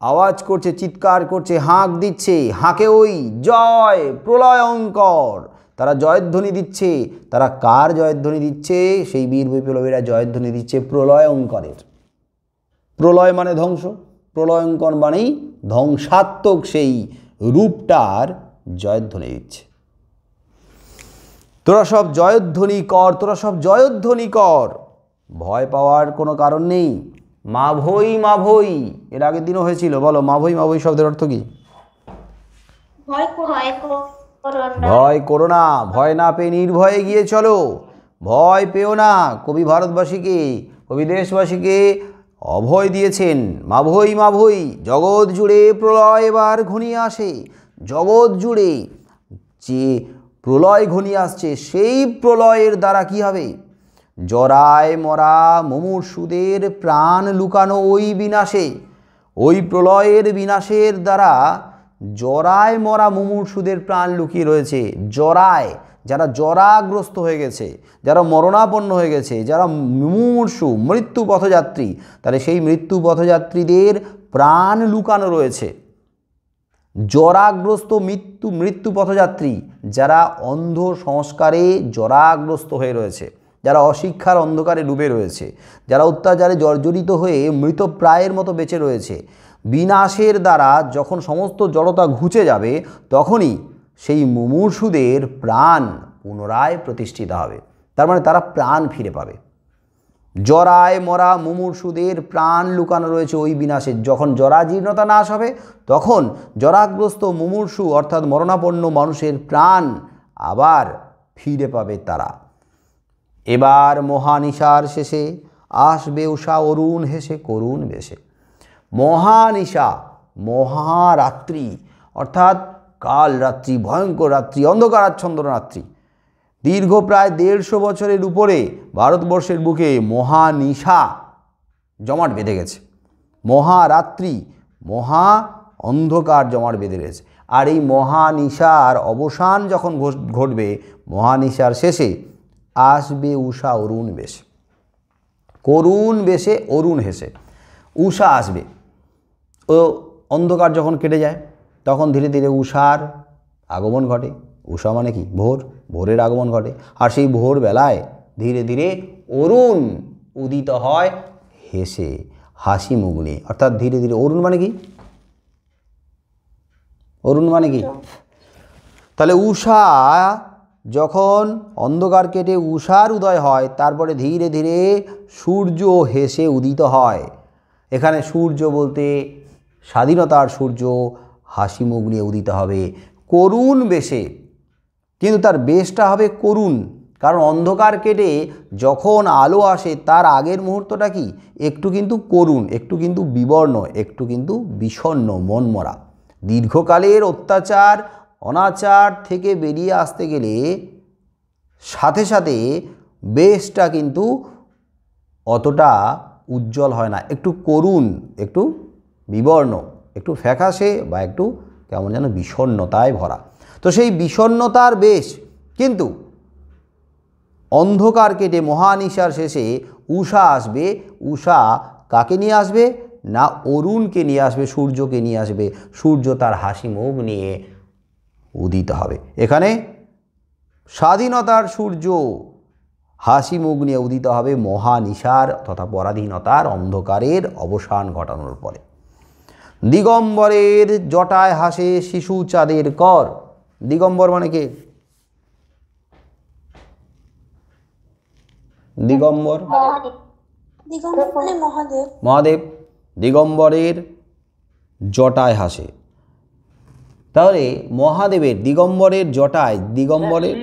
আওয়াজ করছে, চিৎকার করছে, হাঁক দিচ্ছে, হাঁকে ওই জয় প্রলয়ঙ্কর, তারা জয়ধ্বনি দিচ্ছে। তারা কার জয়ধ্বনি দিচ্ছে? সেই বীর বিপ্লবীরা জয়ধ্বনি দিচ্ছে প্রলয়ঙ্করের। প্রলয় মানে ধ্বংস, প্রলয়ঙ্কর মানেই ধ্বংসাত্মক সেই রূপটার জয়ধ্বনি দিচ্ছে। তোরা সব জয়ধ্বনি কর, তোরা সব জয়ধ্বনি কর, ভয় পাওয়ার কোনো কারণ নেই। মা ভই মা ভই, এর আগের দিনও হয়েছিল, বলো মা ভই, মা ভই শব্দের অর্থ কি? ভয় করো না। ভয় করো না, ভয় না পেয়ে নির্ভয়ে গিয়ে চলো, ভয় পেও না। কবি ভারতবাসীকে, কবি দেশবাসীকে অভয় দিয়েছেন। মা ভই মা ভই, জগৎ জুড়ে প্রলয় এবার ঘনিয়ে আসে। জগৎ জুড়ে যে প্রলয় ঘনিয়ে আসছে সেই প্রলয়ের দ্বারা কি হবে? জরায় মরা মুমূর্ষুদের প্রাণ লুকানো ওই বিনাশে, ওই প্রলয়ের বিনাশের দ্বারা জরায় মরা মুমূর্ষুদের প্রাণ লুকিয়ে রয়েছে। জরায়, যারা জরাগ্রস্ত হয়ে গেছে, যারা মরণাপন্ন হয়ে গেছে, যারা মুমূর্ষু মৃত্যু পথযাত্রী, তাহলে সেই মৃত্যু পথযাত্রীদের প্রাণ লুকানো রয়েছে। জরাগ্রস্ত মৃত্যু পথযাত্রী, যারা অন্ধ সংস্কারে জরাগ্রস্ত হয়ে রয়েছে, যারা অশিক্ষার অন্ধকারে ডুবে রয়েছে, যারা অত্যাচারে জর্জরিত হয়ে মৃতপ্রায়ের মতো বেঁচে রয়েছে, বিনাশের দ্বারা যখন সমস্ত জড়তা ঘুচে যাবে তখনই সেই মুমূর্ষুদের প্রাণ পুনরায় প্রতিষ্ঠিত হবে। তার মানে তারা প্রাণ ফিরে পাবে। জরায় মরা মুমূর্ষুদের প্রাণ লুকানো রয়েছে ওই বিনাশে। যখন জরাজীর্ণতা নাশ হবে তখন জরাগ্রস্ত মুমূর্ষু অর্থাৎ মরণাপন্ন মানুষের প্রাণ আবার ফিরে পাবে তারা। এবার মহানিশার শেষে আসবে উষা অরুণ হেসে করুণ বেশে। মহানিশা, মহারাত্রি অর্থাৎ কাল রাত্রি, ভয়ঙ্কর রাত্রি, অন্ধকারাচ্ছন্ন রাত্রি। দীর্ঘ প্রায় 150 বছরের উপরে ভারতবর্ষের বুকে মহানিশা জমাট বেঁধে গেছে। মহারাত্রি, মহা অন্ধকার জমাট বেঁধে গেছে। আর এই মহানিশার অবসান যখন ঘটবে, মহানিশার শেষে আসবে উষা অরুণ বেশে, করুণ বেশে অরুণ হেসে। উষা আসবে, ও অন্ধকার যখন কেটে যায় তখন ধীরে ধীরে উষার আগমন ঘটে। উষা মানে কি? ভোর, ভোরের আগমন ঘটে। আর সেই ভোরবেলায় ধীরে ধীরে অরুণ উদিত হয় হেসে, হাসি মুখ নিয়ে। অর্থাৎ ধীরে ধীরে অরুণ মানে কি? অরুণ মানে কি? তাহলে উষা যখন অন্ধকার কেটে উষার উদয় হয়, তারপরে ধীরে ধীরে সূর্য হেসে উদিত হয়। এখানে সূর্য বলতে স্বাধীনতার সূর্য হাসি মুখ নিয়ে উদিত হবে করুণ বেশে। কিন্তু তার বেশটা হবে করুণ, কারণ অন্ধকার কেটে যখন আলো আসে তার আগের মুহূর্তটা কি? একটু কিন্তু করুণ, একটু কিন্তু বিবর্ণ, একটু কিন্তু বিষণ্ণ, মনমরা। দীর্ঘকালের অত্যাচার অনাচার থেকে বেরিয়ে আসতে গেলে সাথে সাথে বেশটা কিন্তু অতটা উজ্জ্বল হয় না, একটু করুণ, একটু বিবর্ণ, একটু ফ্যাকাশে বা একটু কেমন যেন বিষণ্ণতায় ভরা। তো সেই বিষণ্ণতার বেশ কিন্তু অন্ধকার কেটে মহানিশার শেষে উষা আসবে। উষা কাকে নিয়ে আসবে? না অরুণকে নিয়ে আসবে, সূর্যকে নিয়ে আসবে। সূর্য তার হাসি মুখ নিয়ে উদিত হবে। এখানে স্বাধীনতার সূর্য হাসি মুখ নিয়ে উদিত হবে মহানিশার তথা পরাধীনতার অন্ধকারের অবসান ঘটানোর পরে। দিগম্বরের জটায় হাসে শিশু চাঁদের কর। দিগম্বর মানে কে? দিগম্বর, দিগম্বর মানে মহাদেব। মহাদেব দিগম্বরের জটায় হাসে। তাহলে মহাদেবের দিগম্বরের জটায়, দিগম্বরের,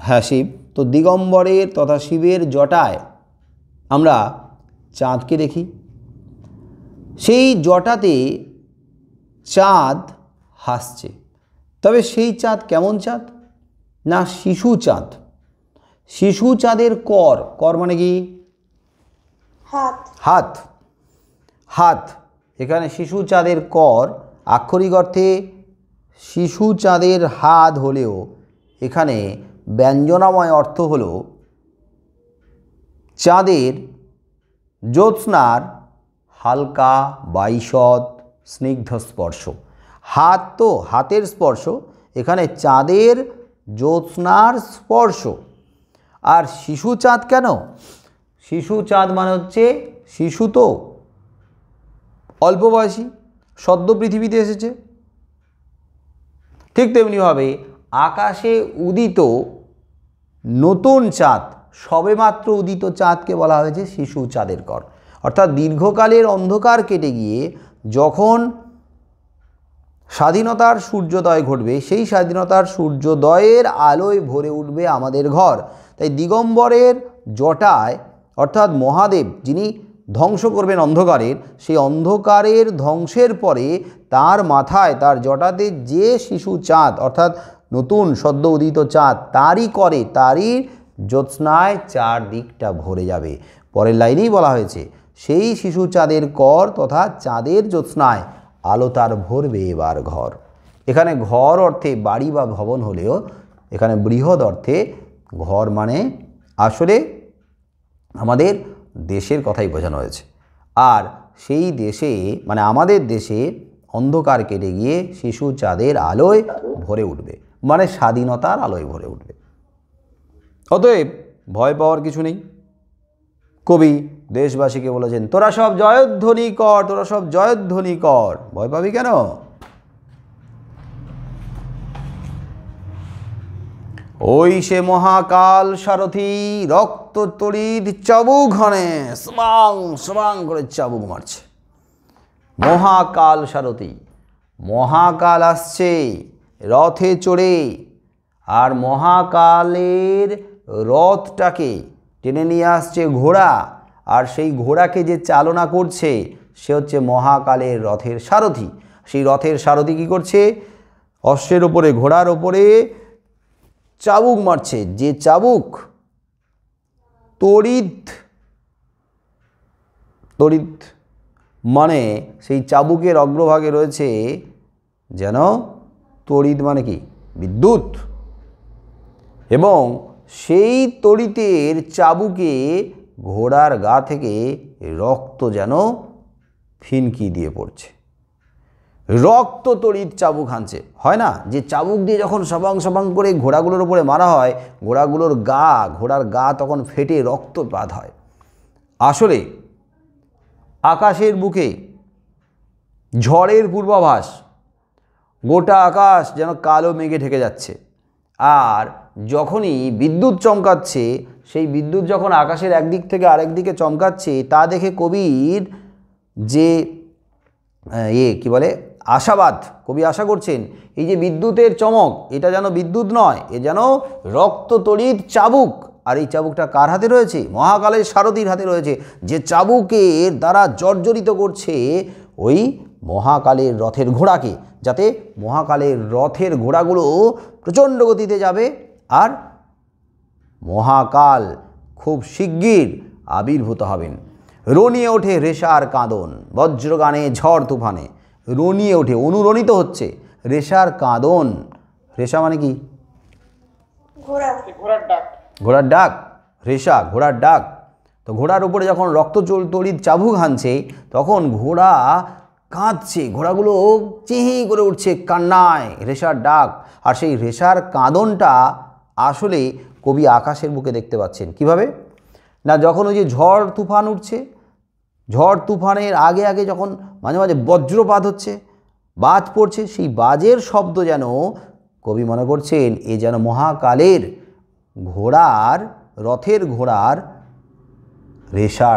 হ্যাঁ শিব, তো দিগম্বরের তথা শিবের জটায় আমরা চাঁদকে দেখি। সেই জটাতে চাঁদ হাসছে। তবে সেই চাঁদ কেমন চাঁদ? না শিশু চাঁদ। শিশু চাঁদের কর, কর মানে কি? হাত। হাত, হাত। এখানে শিশু চাঁদের কর আক্ষরিক অর্থে শিশু চাঁদের হাত হলেও এখানে ব্যঞ্জনাময় অর্থ হল চাঁদের জ্যোৎস্নার হালকা বাইশদ স্নিগ্ধ স্পর্শ। হাত তো হাতের স্পর্শ, এখানে চাঁদের জ্যোৎস্নার স্পর্শ। আর শিশু চাঁদ কেন? শিশু চাঁদ মানে হচ্ছে শিশু তো অল্প বয়সী, সদ্য পৃথিবীতে এসেছে। ঠিক তেমনিভাবে আকাশে উদিত নতুন চাঁদ, সবেমাত্র উদিত চাঁদকে বলা হয়েছে শিশু চাঁদের কর। অর্থাৎ দীর্ঘকালের অন্ধকার কেটে গিয়ে যখন স্বাধীনতার সূর্যোদয় ঘটবে, সেই স্বাধীনতার সূর্যোদয়ের আলোয় ভরে উঠবে আমাদের ঘর। তাই দিগম্বরের জটায় অর্থাৎ মহাদেব যিনি ধ্বংস করবেন অন্ধকারের, সেই অন্ধকারের ধ্বংসের পরে তার মাথায়, তার জটাতে যে শিশু চাঁদ অর্থাৎ নতুন সদ্য উদিত চাঁদ, তারই করে, তারই জ্যোৎস্নায় চারদিকটা ভরে যাবে। পরের লাইনেই বলা হয়েছে সেই শিশু চাঁদের কর তথা চাঁদের জ্যোৎস্নায় আলো তার ভরবে এবার ঘর। এখানে ঘর অর্থে বাড়ি বা ভবন হলেও এখানে বৃহৎ অর্থে ঘর মানে আসলে আমাদের দেশের কথাই বোঝানো হয়েছে। আর সেই দেশে মানে আমাদের দেশে অন্ধকার কেটে গিয়ে শিশু চাঁদের আলোয় ভরে উঠবে, মানে স্বাধীনতার আলোয় ভরে উঠবে। অতএব ভয় পাওয়ার কিছু নেই। কবি দেশবাসীকে বলেছেন তোরা সব জয়ধ্বনি কর, তোরা সব জয়ধ্বনি কর, ভয় পাবি কেন? ওই সে মহাকাল সারথি রক্ত তড়িৎ চাবুক হানে, স্মাং স্মাং করে চাবুক মারছে। মহাকাল সারথি, মহাকাল আসছে রথে চড়ে, আর মহাকালের রথটাকে টেনে নিয়ে আসছে ঘোড়া, আর সেই ঘোড়াকে যে চালনা করছে সে হচ্ছে মহাকালের রথের সারথি। সেই রথের সারথি কী করছে? অশ্বের ওপরে, ঘোড়ার ওপরে চাবুক মারছে, যে চাবুক তড়িৎ, তড়িৎ মানে সেই চাবুকের অগ্রভাগে রয়েছে যেন তড়িৎ মানে কি বিদ্যুৎ, এবং সেই তড়িতের চাবুকে ঘোড়ার গা থেকে রক্ত যেন ফিনকি দিয়ে পড়ছে। রক্ত তড়িৎ চাবুক হানছে, হয় না যে চাবুক দিয়ে যখন সবাং সবাং করে ঘোড়াগুলোর উপরে মারা হয়, ঘোড়াগুলোর গা, ঘোড়ার গা তখন ফেটে রক্তপাত হয়। আসলে আকাশের বুকে ঝড়ের পূর্বাভাস, গোটা আকাশ যেন কালো মেঘে ঢেকে যাচ্ছে, আর যখনই বিদ্যুৎ চমকাচ্ছে, সেই বিদ্যুৎ যখন আকাশের একদিক থেকে আরেক দিকে চমকাচ্ছে, তা দেখে কবির যে কি বলে আশাবাদ, কবি আশা করছেন এই যে বিদ্যুতের চমক, এটা যেন বিদ্যুৎ নয়, এ যেন রক্ত তড়িৎ চাবুক। আর এই চাবুকটা কার হাতে রয়েছে? মহাকালের সারথির হাতে রয়েছে, যে চাবুকের দ্বারা জর্জরিত করছে ওই মহাকালের রথের ঘোড়াকে, যাতে মহাকালের রথের ঘোড়াগুলো প্রচণ্ড গতিতে যাবে, আর মহাকাল খুব শিগগির আবির্ভূত হবেন। রনিয়ে ওঠে রেশার কাঁদন, বজ্রগানে ঝড় তুফানে, রনিয়ে ওঠে, অনুরণিত হচ্ছে রেশার কাঁদন। রেশা মানে কি? ঘোড়া। ঘোড়ার ডাক। ঘোড়ার ডাক, রেশা ঘোড়ার ডাক। তো ঘোড়ার উপরে যখন রক্ত তড়িৎ চাবুক হানছে, তখন ঘোড়া কাঁদছে, ঘোড়াগুলো চেঁহি করে উঠছে কান্নায়, রেশার ডাক। আর সেই রেশার কাঁদনটা আসলে কবি আকাশের বুকে দেখতে পাচ্ছেন। কিভাবে না, যখন ওই যে ঝড় তুফান উঠছে, ঝড় তুফানের আগে আগে যখন মাঝে মাঝে বজ্রপাত হচ্ছে, বাজ পড়ছে, সেই বাজের শব্দ যেন কবি মনে করছেন এ যেন মহাকালের ঘোড়ার, রথের ঘোড়ার রেশা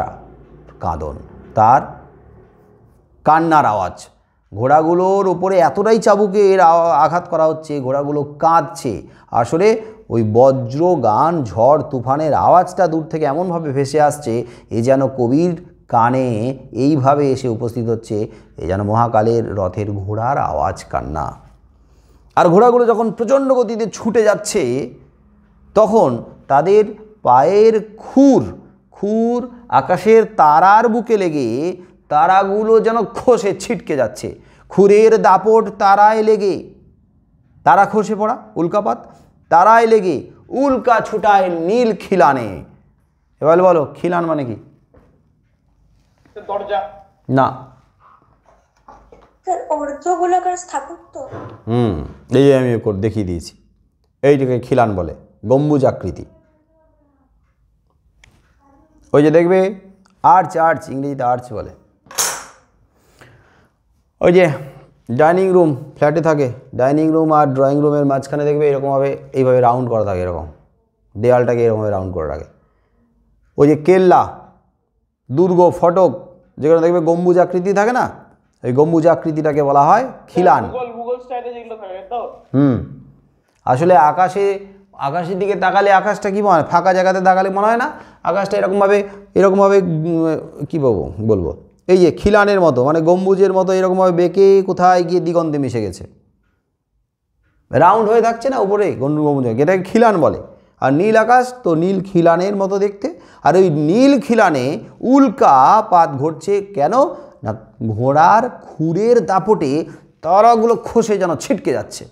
কাঁদন, তার কান্নার আওয়াজ। ঘোড়াগুলোর উপরে এতটাই চাবুকের আঘাত করা হচ্ছে, ঘোড়াগুলো কাঁদছে। আসলে ওই বজ্র গান, ঝড় তুফানের আওয়াজটা দূর থেকে এমনভাবে ভেসে আসছে, এ যেন কবির কানে এইভাবে এসে উপস্থিত হচ্ছে, এ যেন মহাকালের রথের ঘোড়ার আওয়াজ, কান্না। আর ঘোড়াগুলো যখন প্রচণ্ড গতিতে ছুটে যাচ্ছে, তখন তাদের পায়ের খুর খুর আকাশের তারার বুকে লেগে তারাগুলো যেন খসে ছিটকে যাচ্ছে। খুরের দাপট তারায় লেগে, তারা খসে পড়া, উল্কাপাত, তারায় লেগে উল্কা ছুটায় নীল খিলানে। এবার বলো খিলান মানে কি? দরজা না। স্যার অর্ধগোলাকার স্থাপত্য। এই যে আমি দেখিয়ে দিয়েছি, এইটাকে খিলান বলে, গম্বুজ আকৃতি। ওই যে দেখবে আর্চ, আর্চ ইংরেজিতে আর্চ বলে। ওই যে ডাইনিং রুম ফ্ল্যাটে থাকে, ডাইনিং রুম আর ড্রয়িং রুমের মাঝখানে দেখবে এরকমভাবে এইভাবে রাউন্ড করা থাকে, এরকম দেয়ালটাকে এরকমভাবে রাউন্ড করে রাখে। ওই যে কেল্লা, দুর্গ, ফটক, যেখানে দেখবে গম্বুজ আকৃতি থাকে না, ওই গম্বুজ আকৃতিটাকে বলা হয় খিলান। গুগল স্টাইলে যেগুলো থাকে তো। আসলে আকাশের দিকে তাকালে আকাশটা কী মনে হয়, ফাঁকা জায়গাতে তাকালে মনে হয় না আকাশটা এরকমভাবে কী বলবো এই যে খিলানের মতো, মানে গম্বুজের মতো এরকমভাবে বেঁকে কোথায় গিয়ে দিগন্তে মিশে গেছে, রাউন্ড হয়ে থাকছে না উপরে গম্বুজ, এটাকে খিলান বলে। আর নীল আকাশ তো নীল খিলানের মতো দেখতে, আর ওই নীল খিলানে উল্কাপাত ঘটছে কেন না, ঘোড়ার খুরের দাপটে তারাগুলো খসে যেন ছিটকে যাচ্ছে।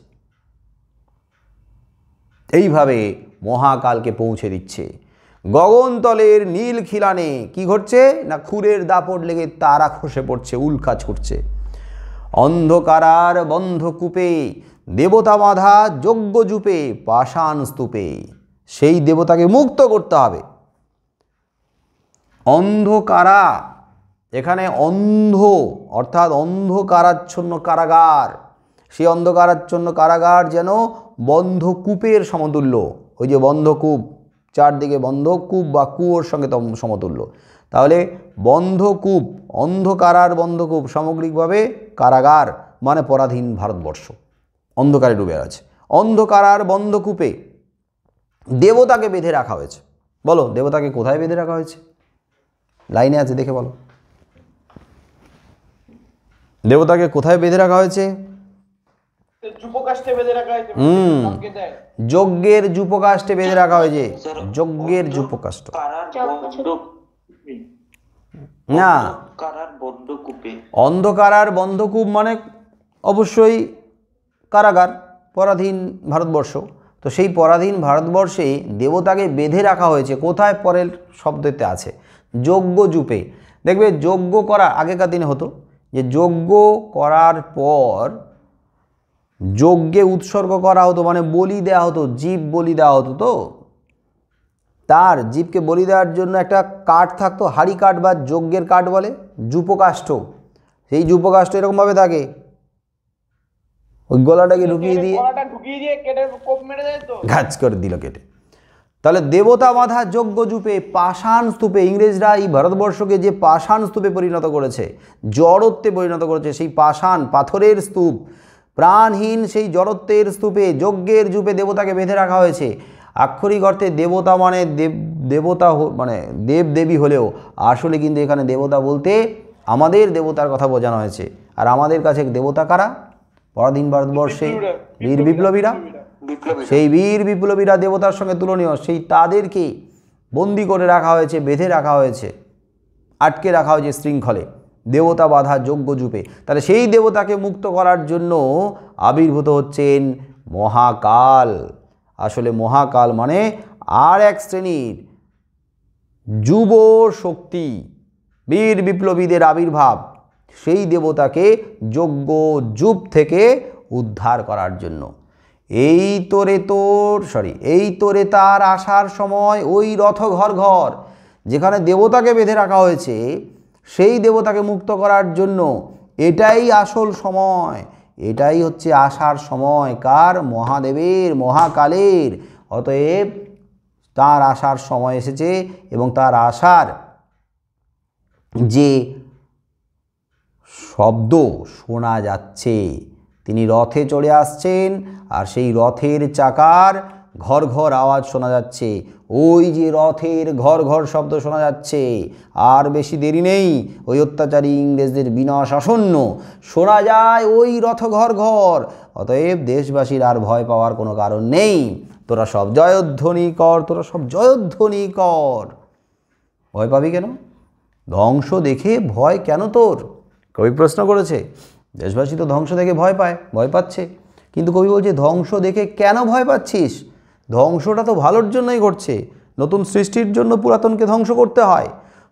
এইভাবে মহাকালকে পৌঁছে দিচ্ছে। গগনতলের নীল খিলানে কি ঘটছে না, খুরের দাপট লেগে তারা খসে পড়ছে, উল্কা ছুটছে। অন্ধকারার বন্ধ কূপে দেবতা বাঁধা যজ্ঞ জূপে পাষাণ স্তূপে, সেই দেবতাকে মুক্ত করতে হবে। অন্ধকারা, এখানে অন্ধ অর্থাৎ অন্ধকারাচ্ছন্ন কারাগার, সেই অন্ধকারাচ্ছন্ন কারাগার যেন বন্ধকূপের সমতুল্য। ওই যে বন্ধকূপ, চারদিকে বন্ধকূপ বা কুয়োর সঙ্গে সমতুল্য। তাহলে বন্ধকূপ, অন্ধকারার বন্ধকূপ, সামগ্রিকভাবে কারাগার মানে পরাধীন ভারতবর্ষ অন্ধকারে ডুবে আছে। অন্ধকারার বন্ধকূপে দেবতাকে বেঁধে রাখা হয়েছে। বলো দেবতাকে কোথায় বেঁধে রাখা হয়েছে? লাইনে আছে, দেখে বলো। দেবতাকে কোথায় বেঁধে রাখা হয়েছে? যুপকাষ্ঠে বেঁধে রাখা হয়েছে। সঙ্গে দেয়। যজ্ঞের যুপকাষ্ঠে বেঁধে রাখা হয়েছে। যজ্ঞের যুপকাষ্ঠ না, অন্ধকারার বন্ধকূপ মানে অবশ্যই কারাগার, পরাধীন ভারতবর্ষ। তো সেই পরাধীন ভারতবর্ষে দেবতাকে বেঁধে রাখা হয়েছে কোথায়? পরের শব্দতে আছে যজ্ঞ যূপে। দেখবে যজ্ঞ করা আগেকার দিনে হতো যে যজ্ঞ করার পর যজ্ঞে উৎসর্গ করা হতো, মানে বলি দেওয়া হতো, জীব বলি দেওয়া হতো। তো তার জীবকে বলি দেওয়ার জন্য একটা কাঠ থাকতো, হাড়ি কাঠ বা যজ্ঞের কাঠ বলে, যূপকাষ্ঠ। সেই যূপকাষ্ঠ এরকমভাবে থাকে, ওই গলাটাকে ঢুকিয়ে দিয়ে কেটে কোপ মেরে দেয় তো, ঘাচ করে দিল কেটে। তাহলে দেবতা বাঁধা যজ্ঞ যূপে, পাষাণ স্তূপে, ইংরেজরা এই ভারতবর্ষকে যে পাষাণ স্তূপে পরিণত করেছে, জড়ত্বে পরিণত করেছে, সেই পাষাণ পাথরের স্তূপ, প্রাণহীন সেই জড়ত্বের স্তূপে যজ্ঞের যূপে দেবতাকে বেঁধে রাখা হয়েছে। আক্ষরিক অর্থে দেবতা মানে দেবতা মানে দেব দেবী হলেও আসলে কিন্তু এখানে দেবতা বলতে আমাদের দেবতার কথা বোঝানো হয়েছে। আর আমাদের কাছে দেবতা কারা? পরাধীন ভারতবর্ষে বীর বিপ্লবীরা। সেই বীর বিপ্লবীরা দেবতার সঙ্গে তুলনীয়, সেই তাদেরকে বন্দি করে রাখা হয়েছে, বেঁধে রাখা হয়েছে, আটকে রাখা হয়েছে শৃঙ্খলে, দেবতা বাঁধা যজ্ঞ যূপে। তাহলে সেই দেবতাকে মুক্ত করার জন্য আবির্ভূত হচ্ছেন মহাকাল। আসলে মহাকাল মানে আর এক শ্রেণীর যুব শক্তি, বীর বিপ্লবীদের আবির্ভাব, সেই দেবতাকে যজ্ঞ যূপ থেকে উদ্ধার করার জন্য। এই তোরে তার আসার সময় ওই রথ ঘর ঘর, যেখানে দেবতাকে বেঁধে রাখা হয়েছে সেই দেবতাকে মুক্ত করার জন্য এটাই আসল সময়, এটাই হচ্ছে আসার সময়। কার? মহাদেবের, মহাকালের। অতএব তার আসার সময় এসেছে এবং তার আসার যে শব্দ শোনা যাচ্ছে, তিনি রথে চড়ে আসছেন আর সেই রথের চাকার ঘর ঘর আওয়াজ শোনা যাচ্ছে। ওই যে রথের ঘর ঘর শব্দ শোনা যাচ্ছে, আর বেশি দেরি নেই, ওই অত্যাচারী ইংরেজদের বিনাশ আসন্ন, শোনা যায় ওই রথ ঘর ঘর। অতএব দেশবাসীর আর ভয় পাওয়ার কোনো কারণ নেই। তোরা সব জয়ধ্বনি কর, তোরা সব জয়ধ্বনি কর। ভয় পাবি কেন? ধ্বংস দেখে ভয় কেন তোর? কবি প্রশ্ন করেছে। দেশবাসী তো ধ্বংস দেখে ভয় পায়, ভয় পাচ্ছে, কিন্তু কবি বলছে ধ্বংস দেখে কেন ভয় পাচ্ছিস? ধ্বংসটা তো ভালোর জন্যই ঘটছে। নতুন সৃষ্টির জন্য পুরাতনকে ধ্বংস করতে হয়।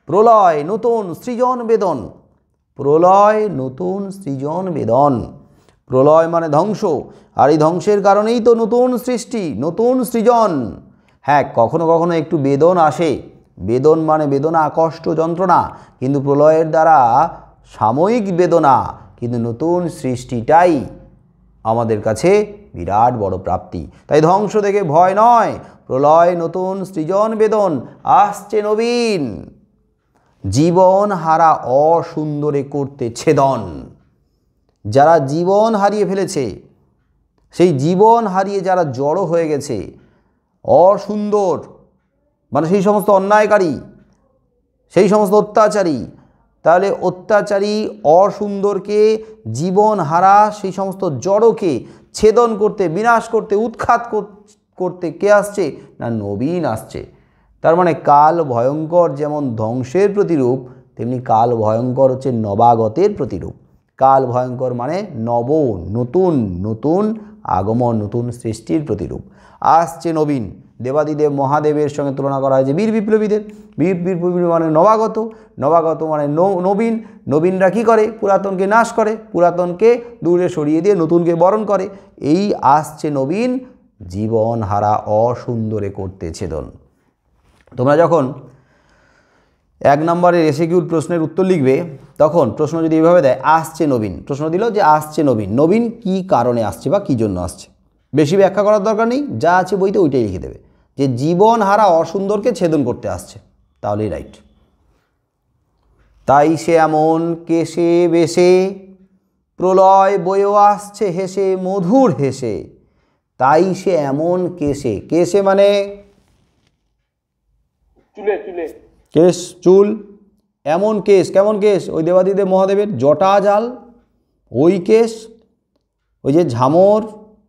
প্রলয় নতুন সৃজন বেদন, প্রলয় নতুন সৃজন বেদন। প্রলয় মানে ধ্বংস, আর এই ধ্বংসের কারণেই তো নতুন সৃষ্টি, নতুন সৃজন। হ্যাঁ, কখনো কখনো একটু বেদন আসে, বেদন মানে বেদনা, কষ্ট, যন্ত্রণা, কিন্তু প্রলয়ের দ্বারা সাময়িক বেদনা, কিন্তু নতুন সৃষ্টিটাই আমাদের কাছে বিরাট বড় প্রাপ্তি। তাই ধ্বংস দেখে ভয় নয়, প্রলয় নতুন সৃজন বেদন, আসছে নবীন, জীবন হারা অসুন্দরে করতে ছেদন। যারা জীবন হারিয়ে ফেলেছে, সেই জীবন হারিয়ে যারা জড়ো হয়ে গেছে, অসুন্দর মানে সেই সমস্ত অন্যায়কারী, সেই সমস্ত অত্যাচারী, তাহলে অত্যাচারী অসুন্দরকে, জীবন হারা সেই সমস্ত জড়কে ছেদন করতে, বিনাশ করতে, উৎখাত করতে কে আসছে? না নবীন আসছে। তার মানে কাল ভয়ঙ্কর যেমন ধ্বংসের প্রতিরূপ, তেমনি কাল ভয়ঙ্কর হচ্ছে নবাগতের প্রতিরূপ। কাল ভয়ঙ্কর মানে নব, নতুন, নতুন আগমন, নতুন সৃষ্টির প্রতিরূপ। আসছে নবীন। দেবাদিদেব মহাদেবের সঙ্গে তুলনা করা হয়েছে বীর বিপ্লবীদের। বীর বিপ্লবী মানে নবাগত, নবাগত মানে নবীন। নবীনরা কী করে? পুরাতনকে নাশ করে, পুরাতনকে দূরে সরিয়ে দিয়ে নতুনকে বরণ করে। এই আসছে নবীন জীবন হারা অসুন্দরে করতে ছেদন। তোমরা যখন 1 নম্বরের এসএকিউর প্রশ্নের উত্তর লিখবে তখন প্রশ্ন যদি এইভাবে দেয় আসছে নবীন, প্রশ্ন দিল যে আসছে নবীন, নবীন কি কারণে আসছে বা কী জন্য আসছে, বেশি ব্যাখ্যা করার দরকার নেই, যা আছে বইতে ওইটাই লিখে দেবে যে জীবন হারা অসুন্দরকে ছেদন করতে আসছে, তাহলেই রাইট। তাই সে এমন কেশে বেশে প্রলয় বয়েও আসছে হেসে মধুর হেসে। তাই সে এমন কেশে, কেশে মানে চুলে চুলে কেশ, চুল, এমন কেশ, কেমন কেশ, ওই দেবাদিদেব মহাদেবের জটা জাল, ওই কেশ, ওই যে ঝামর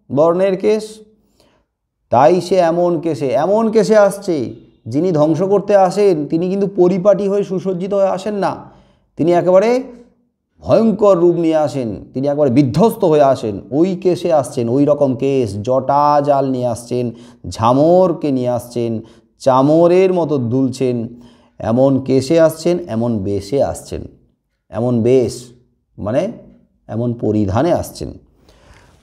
বর্ণের কেশ। তাই সে এমন কেশে আসছে। যিনি ধ্বংস করতে আসেন তিনি কিন্তু পরিপাটি হয়ে সুসজ্জিত হয়ে আসেন না, তিনি একেবারে ভয়ঙ্কর রূপ নিয়ে আসেন, তিনি একবারে বিধ্বস্ত হয়ে আসেন, ওই কেশে আসছেন, ওই রকম কেশ, জটা জাল নিয়ে আসছেন, ঝামরকে নিয়ে আসছেন, চামরের মতো দুলছেন, এমন কেশে আসছেন, এমন বেশে আসছেন, এমন বেশ মানে এমন পরিধানে আসছেন।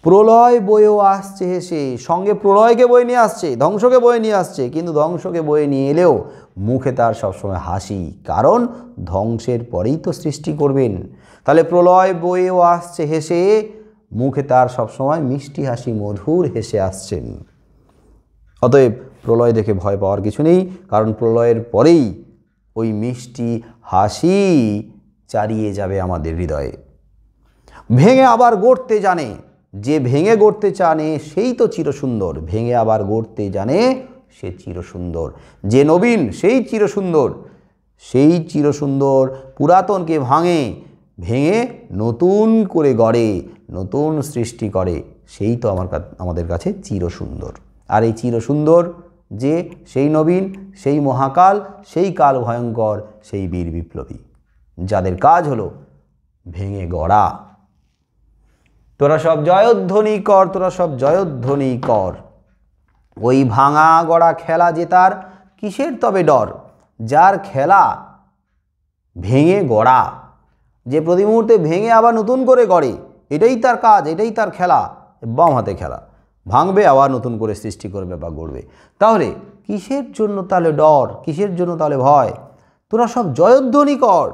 প্রলয় বয়েও আসছে হেসে, সঙ্গে প্রলয়কে বয়ে নিয়ে আসছে, ধ্বংসকে বয়ে নিয়ে আসছে, কিন্তু ধ্বংসকে বয়ে নিয়ে এলেও মুখে তার সবসময় হাসি, কারণ ধ্বংসের পরেই তো সৃষ্টি করবেন। তাহলে প্রলয় বয়েও আসছে হেসে, মুখে তার সবসময় মিষ্টি হাসি মধুর হেসে আসছেন। অতএব প্রলয় দেখে ভয় পাওয়ার কিছু নেই, কারণ প্রলয়ের পরেই ওই মিষ্টি হাসি চারিয়ে যাবে আমাদের হৃদয়ে। ভেঙে আবার গড়তে জানে, যে ভেঙে গড়তে জানে সেই তো চিরসুন্দর, ভেঙে আবার গড়তে জানে সে চিরসুন্দর। যে নবীন সেই চিরসুন্দর, সেই চিরসুন্দর পুরাতনকে ভেঙে নতুন করে গড়ে, নতুন সৃষ্টি করে, সেই তো আমাদের কাছে চিরসুন্দর। আর এই চিরসুন্দর যে সেই নবীন, সেই মহাকাল, সেই কাল ভয়ঙ্কর, সেই বীর বিপ্লবী, যাদের কাজ হলো ভেঙে গড়া। তোরা সব জয়ধ্বনি কর, তোরা সব জয়ধ্বনি কর। ওই ভাঙা গড়া খেলা জেতার কিসের তবে ডর, যার খেলা ভেঙে গড়া, যে প্রতি মুহূর্তে ভেঙে আবার নতুন করে গড়ে, এটাই তার কাজ, এটাই তার খেলা, বাম হাতে খেলা, ভাঙবে আবার নতুন করে সৃষ্টি করবে বা গড়বে। তাহলে কিসের জন্য তাহলে ডর, কিসের জন্য তাহলে ভয়? তোরা সব জয়ধ্বনি কর।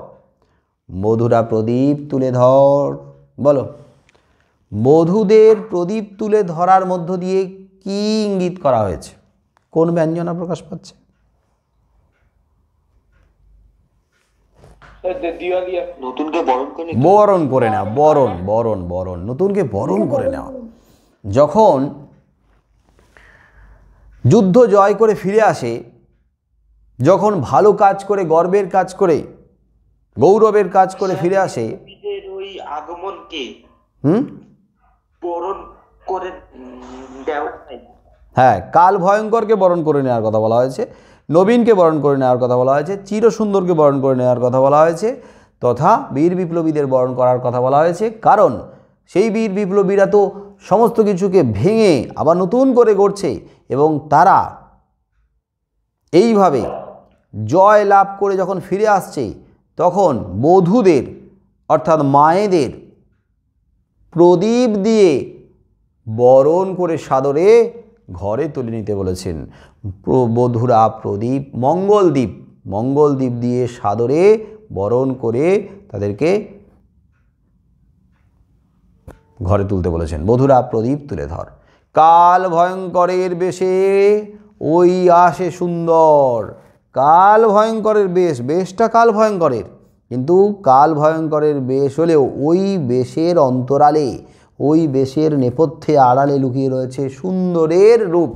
মধুরা প্রদীপ তুলে ধর, বলো বধূদের প্রদীপ তুলে ধরার মধ্য দিয়ে কি ইঙ্গিত করা হয়েছে, কোন ব্যঞ্জনা প্রকাশ পাচ্ছে? নতুনকে বরণ করে বরণ করে নেওয়া, বরণ বরণ বরণ, নতুনকে বরণ করে নেওয়া। যখন যুদ্ধ জয় করে ফিরে আসে, যখন ভালো কাজ করে, গর্বের কাজ করে, গৌরবের কাজ করে ফিরে আসে, ওই আগমনকে হুম বরণ করে দেওয়া হয়। হ্যাঁ, কাল ভয়ঙ্করকে বরণ করে নেওয়ার কথা বলা হয়েছে, নবীনকে বরণ করে নেওয়ার কথা বলা হয়েছে, চিরসুন্দরকে বরণ করে নেওয়ার কথা বলা হয়েছে, তথা বীর বিপ্লবীদের বরণ করার কথা বলা হয়েছে। কারণ সেই বীর বিপ্লবীরা তো সমস্ত কিছুকে ভেঙে আবার নতুন করে গড়ছে, এবং তারা এইভাবে জয় লাভ করে যখন ফিরে আসছে, তখন বধূদের অর্থাৎ মায়েদের প্রদীপ দিয়ে বরণ করে সাদরে ঘরে তুলে নিতে বলেছেন। বধূরা প্রদীপ, মঙ্গলদ্বীপ দিয়ে সাদরে বরণ করে তাদেরকে ঘরে তুলতে বলেছেন। বধূরা প্রদীপ তুলে ধর। কাল ভয়ঙ্করের বেশে ওই আসে সুন্দর। কাল ভয়ঙ্করের বেশ, বেশটা কাল ভয়ঙ্করের, কিন্তু কাল ভয়ঙ্করের বেশ হলেও ওই বেশের অন্তরালে, ওই বেশের নেপথ্যে আড়ালে লুকিয়ে রয়েছে সুন্দরের রূপ।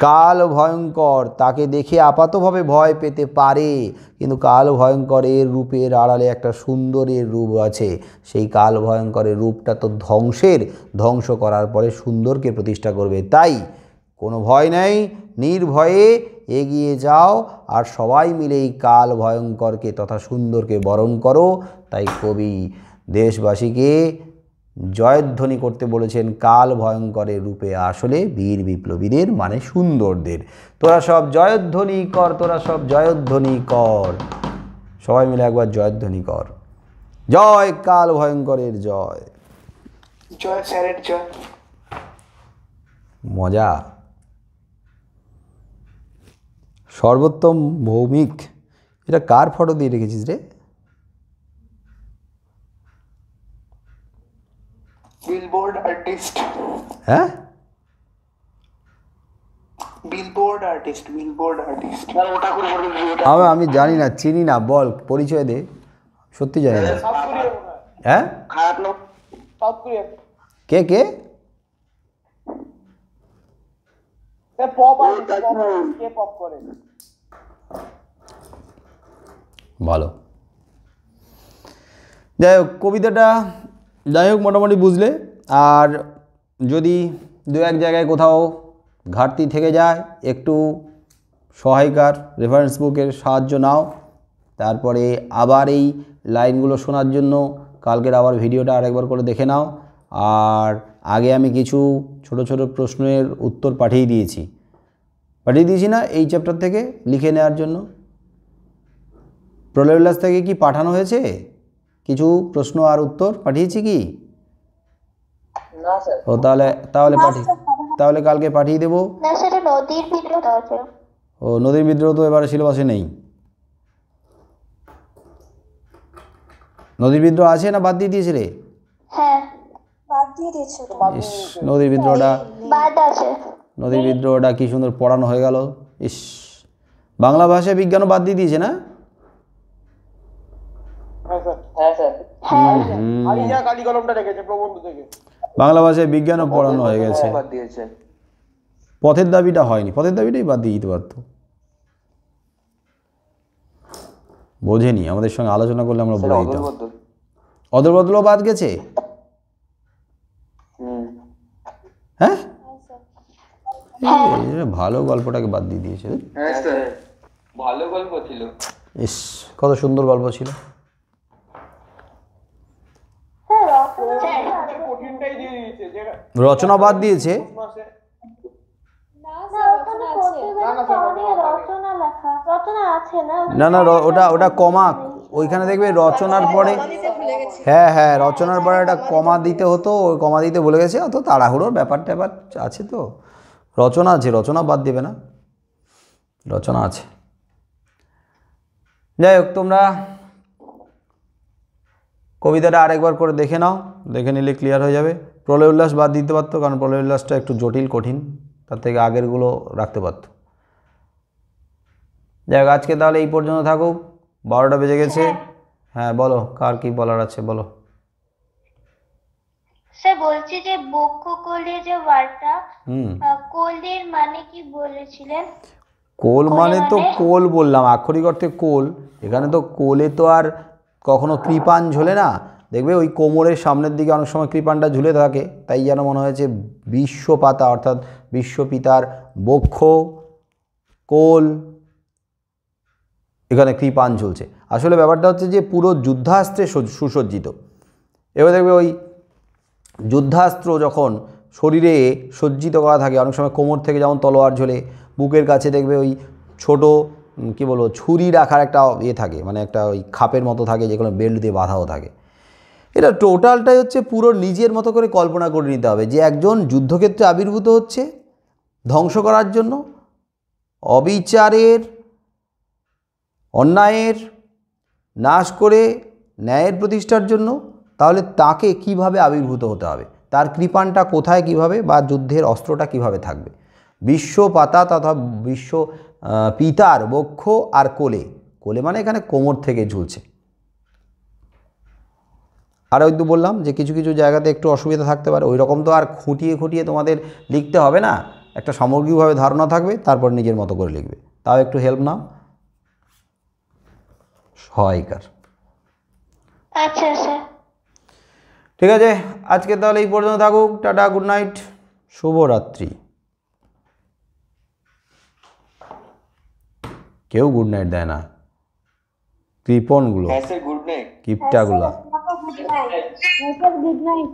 কাল ভয়ঙ্কর, তাকে দেখে আপাতভাবে ভয় পেতে পারে, কিন্তু কাল ভয়ঙ্করের রূপের আড়ালে একটা সুন্দরের রূপ আছে। সেই কাল ভয়ঙ্করের রূপটা তো ধ্বংস করার পরে সুন্দরকে প্রতিষ্ঠা করবে। তাই কোনো ভয় নেই, নির্ভয়ে এগিয়ে যাও, আর সবাই মিলে এই কাল ভয়ঙ্করকে তথা সুন্দরকে বরণ করো। তাই কবি দেশবাসীকে জয়ধ্বনি করতে বলেছেন কাল ভয়ঙ্করের রূপে আসলে বীর বিপ্লবীদের, মানে সুন্দরদের। তোরা সব জয়ধ্বনি কর, তোরা সব জয়ধ্বনি কর। সবাই মিলে একবার জয়ধ্বনি কর। জয় কাল ভয়ঙ্করের জয়। জয় স্যারের জয়। মজা। সর্বোত্তম ভৌমিক, এটা কার ফটো দিয়ে রেখেছিস রে? Billboard artist. হ্যাঁ, বিলবোর্ড আর্টিস্ট, বিলবোর্ড আর্টিস্ট। ওটা করে বলবি আমি জানি না, চিনি না, বল পরিচয় দে। সত্যি জানি না। সাউথ কোরিয়া মনে হয়। হ্যাঁ, খারাপ লোক। সাউথ কোরিয়া কে কে? পপ আর কে পপ করে। ভালো। যাই হোক, কবিতাটা যাই হোক মোটামুটি বুঝলে। আর যদি দু এক জায়গায় কোথাও ঘাটতি থেকে যায়, একটু সহায়িকার রেফারেন্স বুকের সাহায্য নাও। তারপরে আবার এই লাইনগুলো শোনার জন্য কালকের আবার ভিডিওটা আরেকবার করে দেখে নাও। আর আগে আমি কিছু ছোট ছোট প্রশ্নের উত্তর পাঠিয়ে দিয়েছি না এই চ্যাপ্টার থেকে লিখে নেওয়ার জন্য? প্রলয় উল্লাস থেকে কি পাঠানো হয়েছে? কিছু প্রশ্ন আর উত্তর পাঠিয়েছি কি? না স্যার। ও তাহলে কালকে পাঠিয়ে দেবো। না সেটা নদীর বিদ্রোহ দেওয়া ছিল। ও নদীর বিদ্রোহ তো এবারে সিলেবাসে নেই। নদীর বিদ্রোহ আছে না বাদ দিয়ে দিয়েছে রে? হ্যাঁ বাদ দিয়ে দিয়েছে তো। ইস, নদীর বিদ্রোহটা বাদ আছে। নদীর বিদ্রোহটা কি সুন্দর পড়ানো হয়ে গেল। ইস, বাংলা ভাষা বিজ্ঞানও বাদ দিয়ে দিয়েছে না? হ্যাঁ স্যার। হ্যাঁ স্যার। আমি যা কালি কলমটা রেখেছে প্রবন্ধ থেকে। বাংলা ভাষায় বিজ্ঞানও পড়ানো হয়ে গেছে। বাদ দিয়েছে। পথের দাবিটা হয়নি, পথের দাবিটাই বাদ দিয়ে দিতে পারত। বোঝেনি, আমাদের সঙ্গে আলোচনা করলে আমরা বলে দিতাম। অদলবদলও বাদ গেছে। হ্যাঁ, ভালো গল্পটাকে বাদ দিয়ে দিয়েছে। হ্যাঁ স্যার। ভালো গল্প ছিল। ইস, কত সুন্দর গল্প ছিল। কঠিনটাই দিয়ে দিয়েছে যে রচনা বাদ দিয়েছে। মাসে রচনা লেখা রচনা আছে না? না ওটা কমা, ওইখানে দেখবে রচনার পরে। হ্যাঁ, রচনার পরে একটা কমা দিতে হতো, ওই কমা দিতে ভুলে গেছে। অত তাড়াহুড়োর ব্যাপার আছে তো। রচনা আছে, রচনা বাদ দেবে না, রচনা আছে। যাই হোক, তোমরা কবিতাটা আরেকবার করে দেখে নাও, দেখে নিলে ক্লিয়ার হয়ে যাবে। প্রলয় উল্লাস বাদ দিতে পারতো, কারণ প্রলয় উল্লাসটা একটু জটিল কঠিন, তার থেকে আগেরগুলো রাখতে পারতো। যাই হোক, আজকে তাহলে এই পর্যন্ত থাকুক, 12টা বেজে গেছে। হ্যাঁ বলো, কার কি বলার আছে বলো। স্যার বলছি যে বক্ষ কোলে যে ওয়ার্ডটা, কোলের মানে কি বলেছিলেন? কোল মানে তো কোল বললাম, আক্ষরিক অর্থে কোল। এখানে তো কোলে তো আর কখনো কৃপান ঝোলে না। দেখবে ওই কোমরের সামনের দিকে অনেক সময় কৃপানটা ঝুলে থাকে, তাই যেন মনে হয়েছে বিশ্বপাতা অর্থাৎ বিশ্বপিতার বক্ষ কোল, এখানে কৃপান ঝুলছে। আসলে ব্যাপারটা হচ্ছে যে পুরো যুদ্ধাস্ত্রে সুসজ্জিত। এবার দেখবে ওই যুদ্ধাস্ত্র যখন শরীরে সজ্জিত করা থাকে, অনেক সময় কোমর থেকে যেমন তলোয়ার ঝোলে, বুকের কাছে দেখবে ওই ছোট কী বলবো ছুরি রাখার একটা থাকে, মানে একটা ওই খাপের মতো থাকে, যেগুলো বেল্ট দিয়ে বাঁধাও থাকে। এটা টোটালটাই হচ্ছে পুরো নিজের মতো করে কল্পনা করে নিতে হবে যে একজন যুদ্ধক্ষেত্রে আবির্ভূত হচ্ছে ধ্বংস করার জন্য, অবিচারের অন্যায়ের নাশ করে ন্যায়ের প্রতিষ্ঠার জন্য। তাহলে তাকে কিভাবে আবির্ভূত হতে হবে, তার কৃপানটা কোথায় কিভাবে, বা যুদ্ধের অস্ত্রটা কিভাবে থাকবে। বিশ্বপাতা তথা বিশ্ব পিতার বক্ষ আর কোলে, কোলে মানে এখানে কোমর থেকে ঝুলছে। আর ওই তো বললাম যে কিছু কিছু জায়গাতে একটু অসুবিধা থাকতে পারে, ওই রকম তো আর খুঁটিয়ে তোমাদের লিখতে হবে না, একটা সামগ্রিকভাবে ধারণা থাকবে, তারপর নিজের মতো করে লিখবে। তাও একটু হেল্প নাও সহায়িকার। আচ্ছা স্যার, ঠিক আছে, আজকে তাহলে এই পর্যন্ত থাকুক। টাটা, গুড নাইট, শুভরাত্রি। কেউ গুড নাইট দেয় না, কৃপণগুলো, গুড নাইট। কিপটাগুলো। Good night.